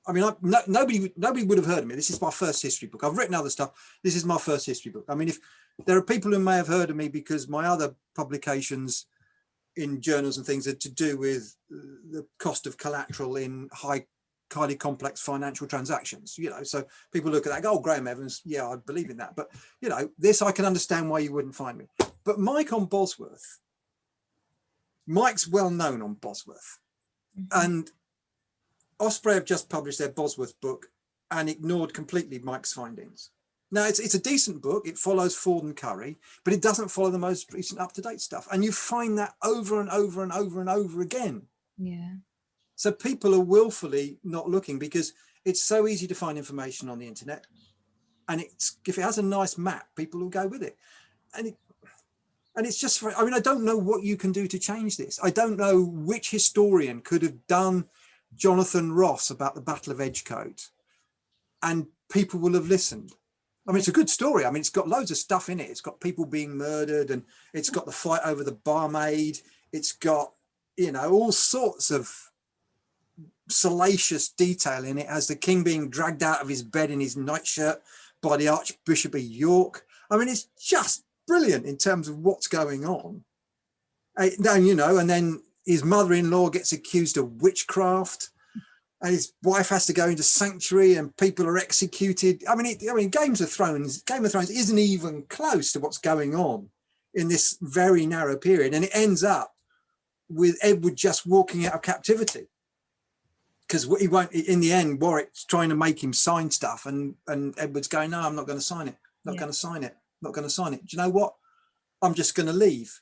nobody would have heard of me. This is my first history book. I've written other stuff. This is my first history book. I mean, if there are people who may have heard of me because my other publications in journals and things are to do with the cost of collateral in highly complex financial transactions, you know, so people look at that, go, oh, Graham Evans, yeah, I believe in that. But, you know, this, I can understand why you wouldn't find me. But Mike on Bosworth, Mike's well known on Bosworth. And Osprey have just published their Bosworth book and ignored completely Mike's findings. Now, it's a decent book. It follows Ford and Curry, but it doesn't follow the most recent up-to-date stuff. And you find that over and over and over and over again. Yeah. So people are willfully not looking because it's so easy to find information on the internet. And if it has a nice map, people will go with it. And it's just, I mean, I don't know what you can do to change this. I don't know which historian could have done Jonathan Ross about the Battle of Edgecote and people will have listened. I mean, it's a good story. I mean, it's got loads of stuff in it. It's got people being murdered and it's got the fight over the barmaid. It's got, you know, all sorts of salacious detail in it, as the king being dragged out of his bed in his nightshirt by the Archbishop of York. I mean, it's just brilliant in terms of what's going on. And, you know, and then his mother-in-law gets accused of witchcraft and his wife has to go into sanctuary and people are executed. I mean, Game of Thrones isn't even close to what's going on in this very narrow period. And it ends up with Edward just walking out of captivity because he won't, in the end, Warwick's trying to make him sign stuff and Edward's going, no, I'm not going to sign it. Not going to sign it. Not going to sign it. Do you know what? I'm just going to leave.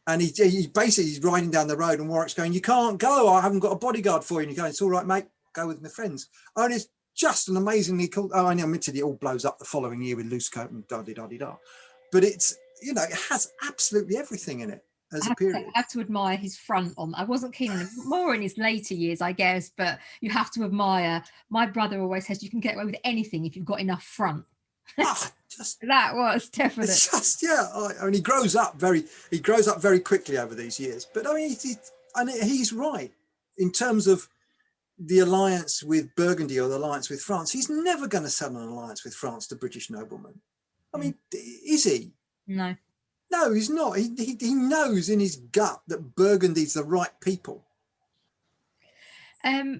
And he basically, he's riding down the road and Warwick's going, you can't go. I haven't got a bodyguard for you. And he's going, it's all right, mate. Go with my friends. Oh, and it's just an amazingly cool. Oh, I know, admittedly, it all blows up the following year with Losecoat and da-di-da-di-da. But it's, you know, it has absolutely everything in it as a period. I have to admire his front on. I wasn't keen on him more in his later years, I guess, but you have to admire. My brother always says you can get away with anything if you've got enough front. That was definitely just, yeah. I mean, he grows up very quickly over these years. But I mean, he's right in terms of the alliance with Burgundy or the alliance with France. He's never going to sell an alliance with France to British noblemen. I mean, is he? No. No, he's not. He knows in his gut that Burgundy's the right people.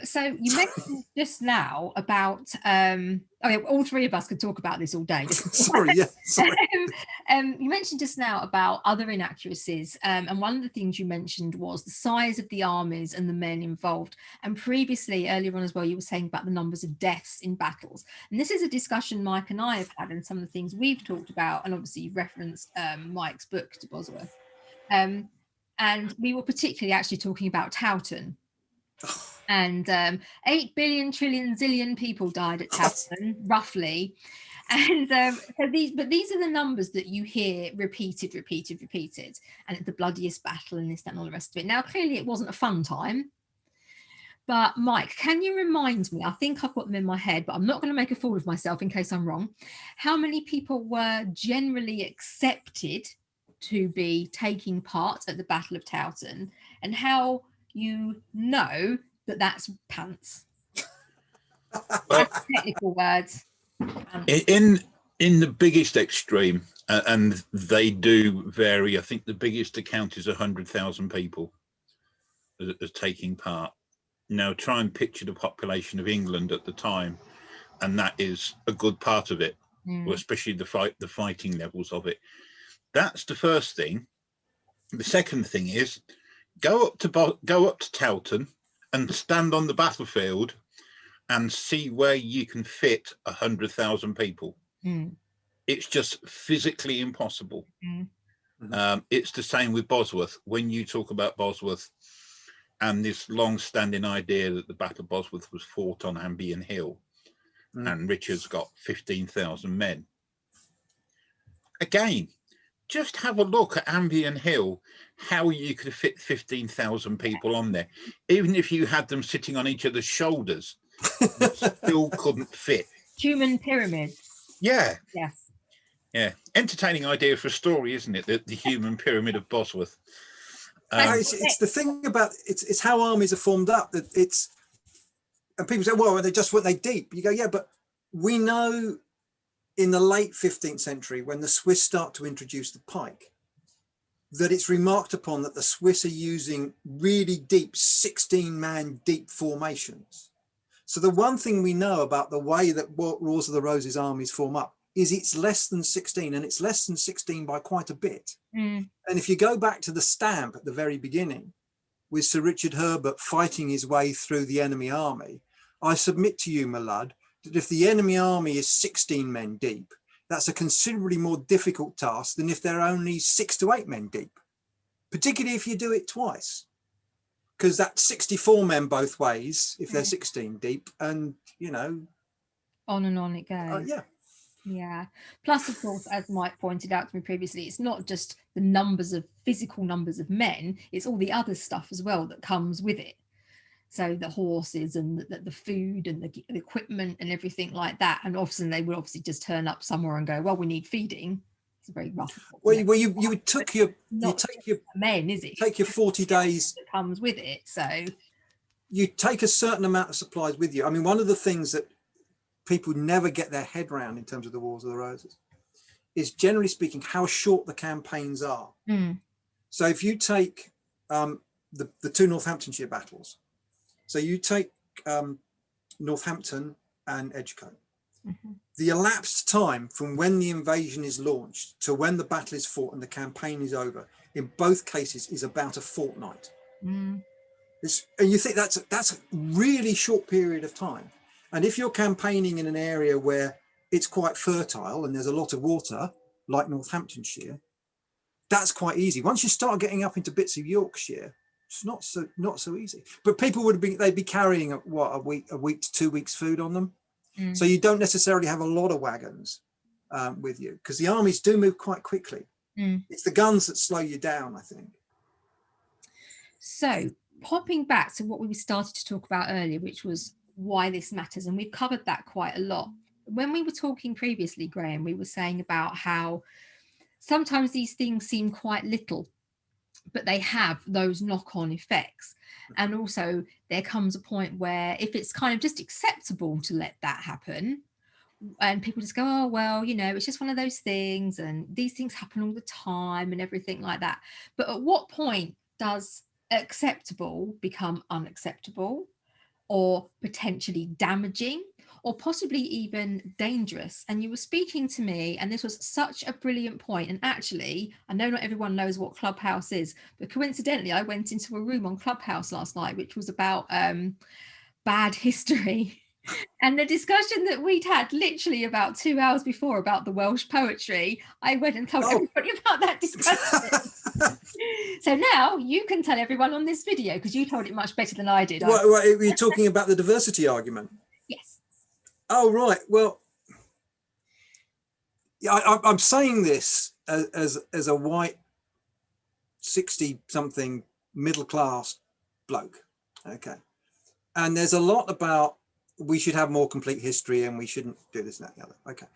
So you mentioned just now about all three of us could talk about this all day. Sorry. You mentioned just now about other inaccuracies, and one of the things you mentioned was the size of the armies and the men involved. And previously, earlier on as well, you were saying about the numbers of deaths in battles. And this is a discussion Mike and I have had, and some of the things we've talked about. And obviously, you've referenced Mike's book to Bosworth, and we were particularly actually talking about Towton. And 8 billion trillion zillion people died at Towton, roughly. And so these are the numbers that you hear repeated, and the bloodiest battle and this, that, and all the rest of it. Now, clearly it wasn't a fun time. But Mike, can you remind me, I think I've got them in my head, but I'm not going to make a fool of myself in case I'm wrong, how many people were generally accepted to be taking part at the Battle of Towton, and how you know that that's pants? Technical words. Pants. In the biggest extreme, and they do vary. I think the biggest account is 100,000 people as taking part. Now try and picture the population of England at the time, and that is a good part of it, well, especially the fighting levels of it. That's the first thing. The second thing is go up to Towton and stand on the battlefield and see where you can fit 100,000 people. It's just physically impossible. It's the same with Bosworth. When you talk about Bosworth, and this long-standing idea that the Battle of Bosworth was fought on Ambion Hill, and Richard's got 15,000 men. Again, just have a look at Ambion Hill, how you could fit 15,000 people on there. Even if you had them sitting on each other's shoulders, you still couldn't fit. Human pyramids. Yeah. Yes. Yeah. Entertaining idea for a story, isn't it? The human pyramid of Bosworth. It's the thing about it's how armies are formed up, that it's, and people say, well, they just weren't they deep? You go, yeah, but we know in the late 15th century, when the Swiss start to introduce the pike, that it's remarked upon that the Swiss are using really deep 16-man deep formations. So the one thing we know about the way that Wars of the Roses armies form up is it's less than 16, and it's less than 16 by quite a bit. And if you go back to the stamp at the very beginning, with Sir Richard Herbert fighting his way through the enemy army, I submit to you, my lad, that if the enemy army is 16 men deep, that's a considerably more difficult task than if they're only 6 to 8 men deep, particularly if you do it twice, because that's 64 men both ways if they're 16 deep, and you know, on and on it goes. Yeah. Plus, of course, as Mike pointed out to me previously, it's not just the physical numbers of men, it's all the other stuff as well that comes with it. So the horses and the food and the equipment and everything like that. And often they would obviously just turn up somewhere and go, well, we need feeding. It's a very rough. Well, you would take your men, is it? Take your 40 days that comes with it. So you take a certain amount of supplies with you. I mean, one of the things that people never get their head around in terms of the Wars of the Roses is, generally speaking, how short the campaigns are. So if you take the two Northamptonshire battles, so you take Northampton and Edgecote, the elapsed time from when the invasion is launched to when the battle is fought and the campaign is over, in both cases, is about a fortnight. And you think that's a really short period of time. And if you're campaigning in an area where it's quite fertile and there's a lot of water, like Northamptonshire, that's quite easy. Once you start getting up into bits of Yorkshire, it's not so easy. But people they'd be carrying a week to 2 weeks food on them. So you don't necessarily have a lot of wagons with you, because the armies do move quite quickly. It's the guns that slow you down, I think. So popping back to what we started to talk about earlier, which was why this matters, and we've covered that quite a lot. When we were talking previously, Graham, we were saying about how sometimes these things seem quite little, but they have those knock-on effects. And also there comes a point where if it's kind of just acceptable to let that happen, and people just go, oh, well, you know, it's just one of those things, and these things happen all the time and everything like that. But at what point does acceptable become unacceptable, or potentially damaging, or possibly even dangerous? And you were speaking to me, and this was such a brilliant point. And actually, I know not everyone knows what Clubhouse is, but coincidentally, I went into a room on Clubhouse last night, which was about bad history. And the discussion that we'd had literally about 2 hours before about the Welsh poetry, I went and told everybody about that discussion. So now you can tell everyone on this video, because you told it much better than I did. Well, you're talking about the diversity argument. Yes. Oh, right. Well, yeah, I'm saying this as a white 60-something middle-class bloke. Okay. And there's a lot about we should have more complete history and we shouldn't do this and that and the other. Okay.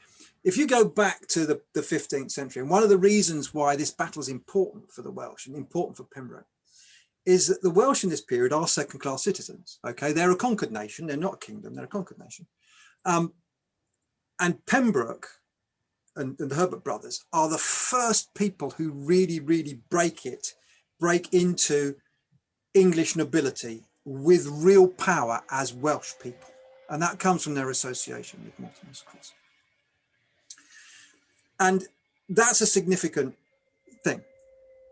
If you go back to the 15th century, and one of the reasons why this battle is important for the Welsh and important for Pembroke is that the Welsh in this period are second-class citizens. Okay, they're a conquered nation. They're not a kingdom. They're a conquered nation. And Pembroke and the Herbert brothers are the first people who really, really break into English nobility with real power as Welsh people. And that comes from their association with Mortimer's, of course. And that's a significant thing.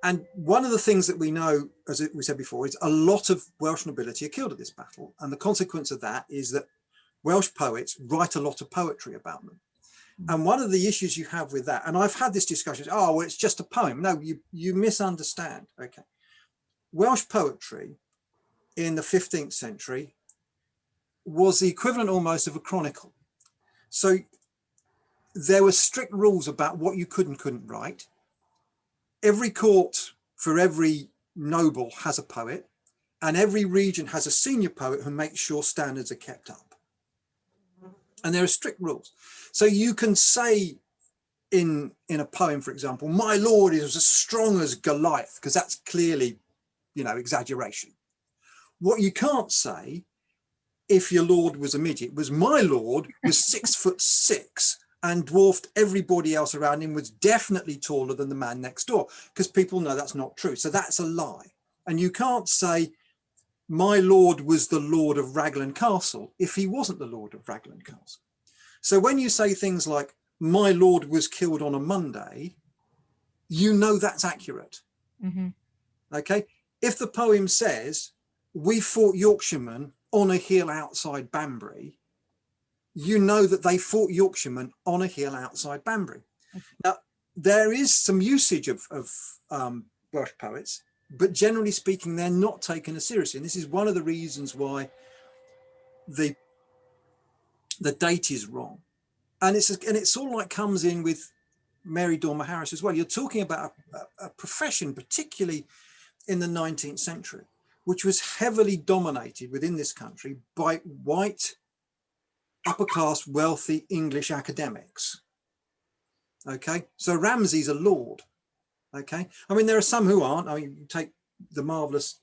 And one of the things that we know, as we said before, is a lot of Welsh nobility are killed at this battle. And the consequence of that is that Welsh poets write a lot of poetry about them. And one of the issues you have with that, and I've had this discussion, oh, well, it's just a poem. No, you misunderstand. Okay. Welsh poetry in the 15th century was the equivalent almost of a chronicle. So there were strict rules about what you could and couldn't write. Every court for every noble has a poet, and every region has a senior poet who makes sure standards are kept up. And there are strict rules. So you can say in a poem, for example, my lord is as strong as Goliath, because that's clearly, you know, exaggeration. What you can't say, if your lord was a midget, was my lord was 6'6" and dwarfed everybody else around him, was definitely taller than the man next door, because people know that's not true. So that's a lie. And you can't say my lord was the lord of Raglan Castle if he wasn't the lord of Raglan Castle. So when you say things like my lord was killed on a Monday, you know that's accurate. Mm-hmm. Okay. If the poem says we fought Yorkshiremen on a hill outside Banbury, you know that they fought Yorkshiremen on a hill outside Banbury. Okay. Now, there is some usage of Welsh poets, but generally speaking, they're not taken as seriously. And this is one of the reasons why the date is wrong. And it's all like comes in with Mary Dormer Harris as well. You're talking about a profession, particularly in the 19th century, which was heavily dominated within this country by white, upper class, wealthy English academics. Okay, so Ramsay's a lord. Okay, I mean, there are some who aren't. I mean, you take the marvelous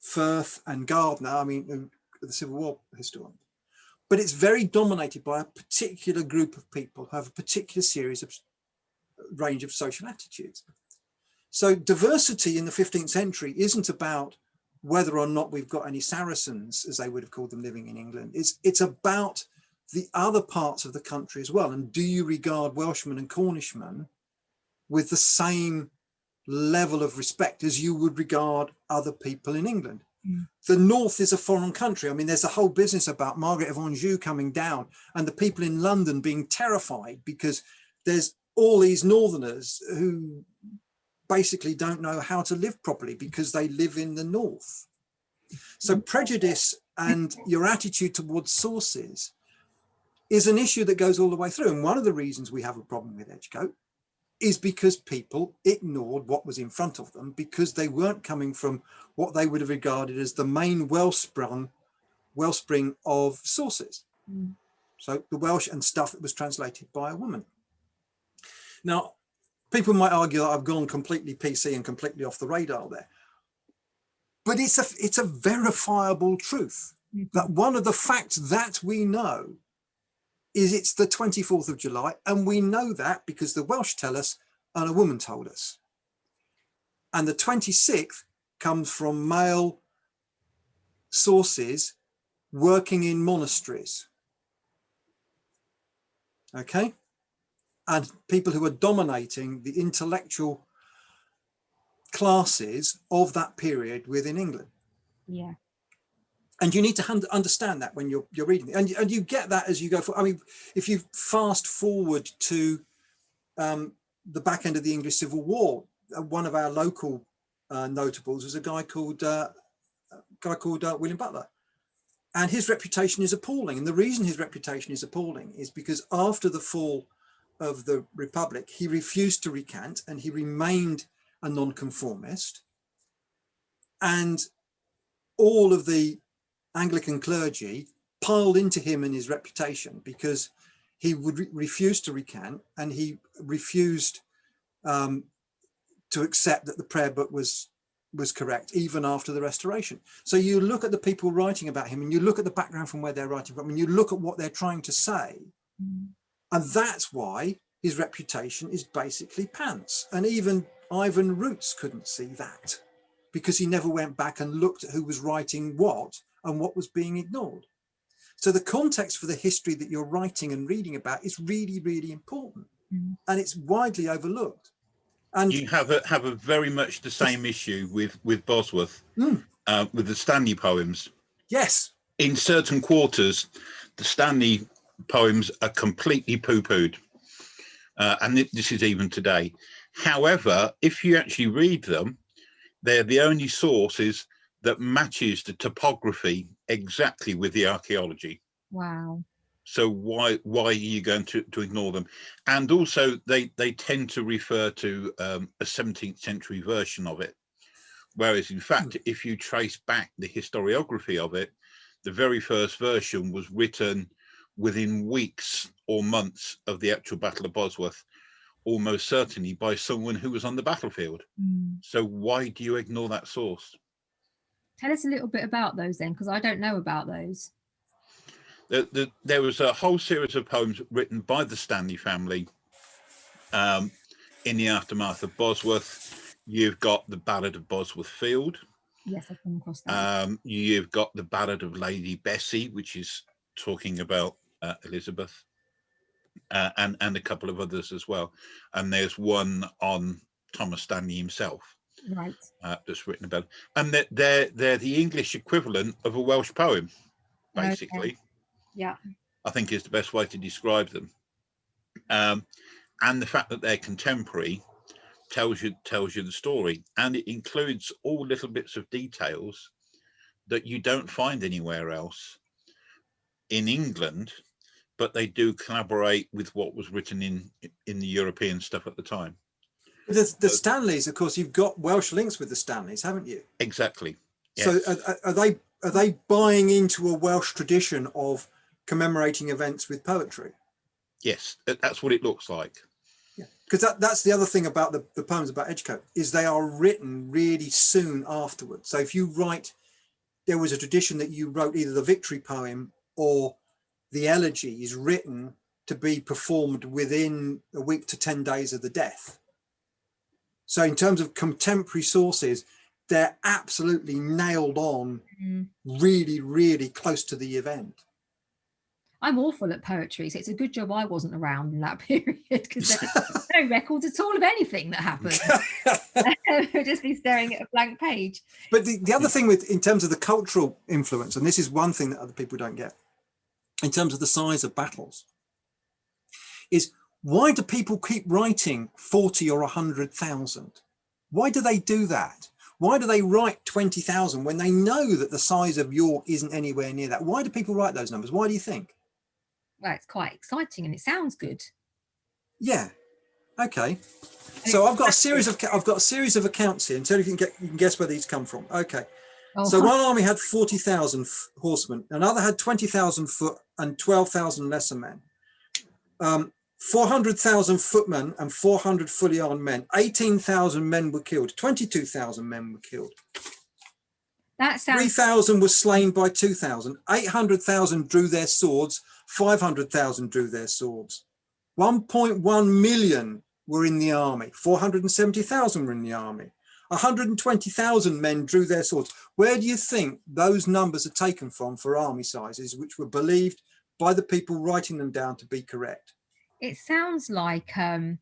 Firth and Gardner, I mean, the Civil War historian. But it's very dominated by a particular group of people who have a particular series of range of social attitudes. So diversity in the 15th century isn't about whether or not we've got any Saracens, as they would have called them, living in England. It's about the other parts of the country as well. And do you regard Welshmen and Cornishmen with the same level of respect as you would regard other people in England? Mm. The North is a foreign country. I mean, there's a whole business about Margaret of Anjou coming down and the people in London being terrified because there's all these Northerners who basically don't know how to live properly because they live in the North. So prejudice and your attitude towards sources is an issue that goes all the way through. And one of the reasons we have a problem with Edgecote is because people ignored what was in front of them because they weren't coming from what they would have regarded as the main wellspring of sources. Mm. So the Welsh and stuff that was translated by a woman. Now, people might argue that I've gone completely PC and completely off the radar there. But it's a verifiable truth that one of the facts that we know is it's the 24th of July. And we know that because the Welsh tell us and a woman told us. And the 26th comes from male sources working in monasteries. Okay? And people who are dominating the intellectual classes of that period within England. Yeah. And you need to understand that when you're reading it. And you get that as you go forward. I mean, if you fast forward to the back end of the English Civil War, one of our local notables was a guy called William Butler. And his reputation is appalling. And the reason his reputation is appalling is because after the fall of the Republic, he refused to recant and he remained a nonconformist. And all of the Anglican clergy piled into him and his reputation because he would refuse to recant and he refused to accept that the prayer book was correct even after the Restoration. So you look at the people writing about him and you look at the background from where they're writing from and you look at what they're trying to say. And that's why his reputation is basically pants. And even Ivan Roots couldn't see that because he never went back and looked at who was writing what and what was being ignored. So the context for the history that you're writing and reading about is really, really important. And it's widely overlooked. And you have a very much the same issue with Bosworth, with the Stanley poems. Yes. In certain quarters, the Stanley poems are completely poo-pooed. And this is even today. However, if you actually read them, they're the only sources that matches the topography exactly with the archaeology. Wow. So why are you going to ignore them? And also they tend to refer to a 17th century version of it, whereas in fact, if you trace back the historiography of it, the very first version was written within weeks or months of the actual Battle of Bosworth, almost certainly by someone who was on the battlefield. So why do you ignore that source? Tell us a little bit about those then, because I don't know about those. There was a whole series of poems written by the Stanley family in the aftermath of Bosworth. You've got the Ballad of Bosworth Field. Yes, I've come across that. You've got the Ballad of Lady Bessie, which is talking about Elizabeth, and a couple of others as well. And there's one on Thomas Stanley himself, right? That's written about. And they're the English equivalent of a Welsh poem, basically. Okay. Yeah, I think is the best way to describe them. And the fact that they're contemporary tells you the story, and it includes all little bits of details that you don't find anywhere else in England, but they do collaborate with what was written in the European stuff at the time. The Stanleys, of course, you've got Welsh links with the Stanleys, haven't you? Exactly. Yes. So are they buying into a Welsh tradition of commemorating events with poetry? Yes, that's what it looks like. Yeah, because that's the other thing about the poems about Edgecote, is they are written really soon afterwards. So if you write, there was a tradition that you wrote either the victory poem or the elegy is written to be performed within a week to 10 days of the death. So in terms of contemporary sources, they're absolutely nailed on, really, really close to the event. I'm awful at poetry, so it's a good job I wasn't around in that period, because there's no records at all of anything that happened. We'd just be staring at a blank page. But the other thing in terms of the cultural influence, and this is one thing that other people don't get, in terms of the size of battles, is why do people keep writing 40 or 100,000? Why do they do that? Why do they write 20,000 when they know that the size of York isn't anywhere near that? Why do people write those numbers? Why do you think? Well, it's quite exciting and it sounds good. Yeah. Okay. So I've got a series of accounts here, until you can guess where these come from. Okay. Oh. So one army had 40,000 horsemen, another had 20,000 foot and 12,000 lesser men. 400,000 footmen and 400 fully armed men. 18,000 men were killed. 22,000 men were killed. That sounds. 3,000 were slain by 2,000. 800,000 drew their swords. 500,000 drew their swords. 1.1 million were in the army. 470,000 were in the army. 120,000 men drew their swords. Where do you think those numbers are taken from for army sizes, which were believed by the people writing them down to be correct? It sounds like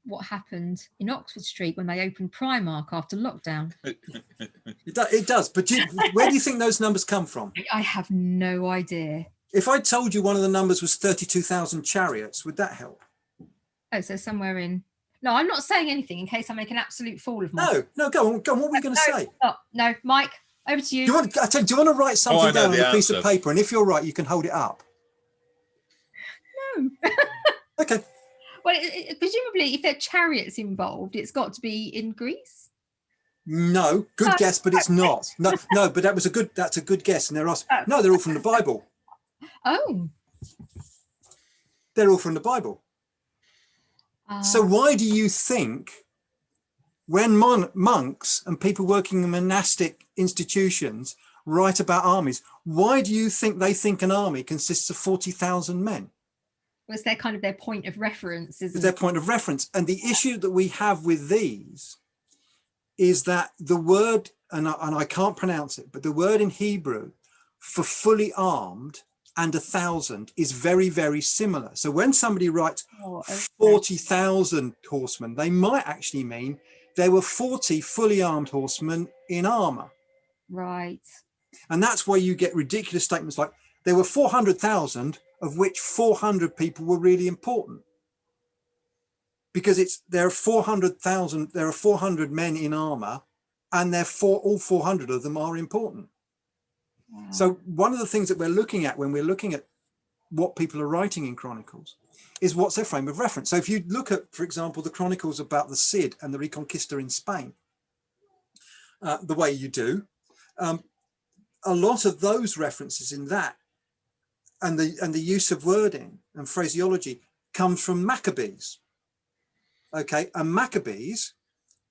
what happened in Oxford Street when they opened Primark after lockdown. It does. But where do you think those numbers come from? I have no idea. If I told you one of the numbers was 32,000 chariots, would that help? Oh, so somewhere in... No, I'm not saying anything in case I make an absolute fool of myself. No, go on. What were you going to say? No, Mike, over to you. Do you want to write something down on a piece of paper? And if you're right, you can hold it up. No. Okay. Well, presumably, if there are chariots involved, it's got to be in Greece. No, good guess, but it's not. No, but that's a good guess. And they're all from the Bible. Oh. They're all from the Bible. So why do you think when monks and people working in monastic institutions write about armies, why do you think they think an army consists of 40,000 men? Was their kind of their point of reference, isn't it? Their point of reference. And the issue that we have with these is that the word, and I can't pronounce it, but the word in Hebrew for fully armed and 1,000 is very, very similar. So when somebody writes 40,000 horsemen, they might actually mean there were 40 fully armed horsemen in armor. Right. And that's why you get ridiculous statements like there were 400,000, of which 400 people were really important. Because there are 400,000, there are 400 men in armor, and all 400 of them are important. Wow. So one of the things that we're looking at when we're looking at what people are writing in chronicles is what's their frame of reference. So if you look at, for example, the chronicles about the Cid and the Reconquista in Spain, the way you do, a lot of those references in that and the use of wording and phraseology comes from Maccabees. Okay, and Maccabees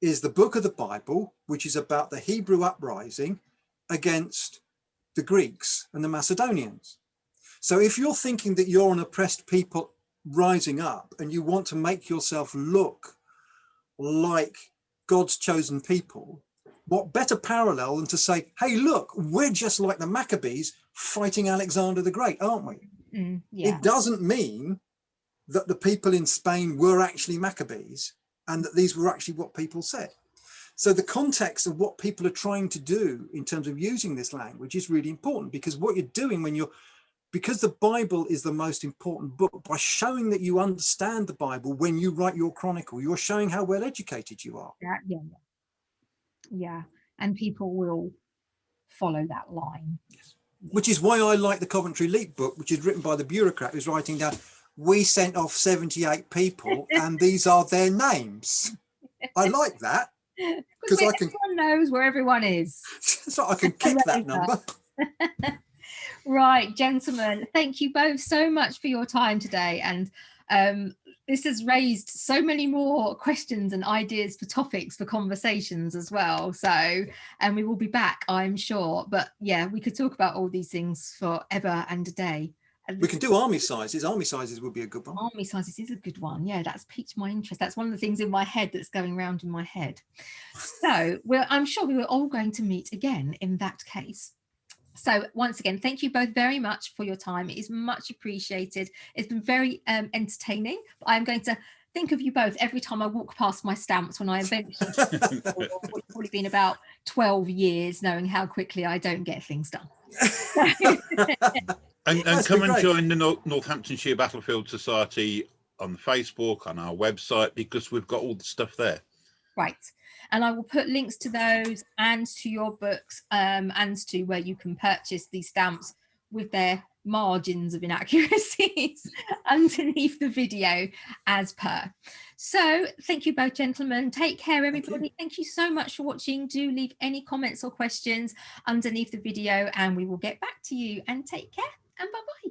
is the book of the Bible, which is about the Hebrew uprising against the Greeks and the Macedonians. So if you're thinking that you're an oppressed people rising up and you want to make yourself look like God's chosen people, what better parallel than to say, hey, look, we're just like the Maccabees fighting Alexander the Great, aren't we? Yeah. It doesn't mean that the people in Spain were actually Maccabees and that these were actually what people said. So the context of what people are trying to do in terms of using this language is really important, because what you're doing because the Bible is the most important book, by showing that you understand the Bible when you write your chronicle, you're showing how well educated you are. Yeah. And people will follow that line. Yes. Which is why I like the Coventry Leap book, which is written by the bureaucrat who's writing down, we sent off 78 people and these are their names. I like that. Because everyone knows where everyone is. So I can kick that number. Right, gentlemen, thank you both so much for your time today. And this has raised so many more questions and ideas for topics for conversations as well. So, and we will be back, I'm sure. But yeah, we could talk about all these things forever and a day. We can do army sizes. Army sizes would be a good one. Army sizes is a good one. Yeah, that's piqued my interest. That's one of the things in my head that's going around in my head. So I'm sure we were all going to meet again in that case. So once again, thank you both very much for your time. It is much appreciated. It's been very entertaining. I'm going to think of you both every time I walk past my stamps when I eventually, it's probably been about 12 years, knowing how quickly I don't get things done. And come and join the Northamptonshire Battlefield Society on Facebook, on our website, because we've got all the stuff there. Right. And I will put links to those and to your books and to where you can purchase these stamps with their margins of inaccuracies underneath the video as per. So thank you both, gentlemen. Take care, everybody. Thank you so much for watching. Do leave any comments or questions underneath the video and we will get back to you, and take care and bye-bye.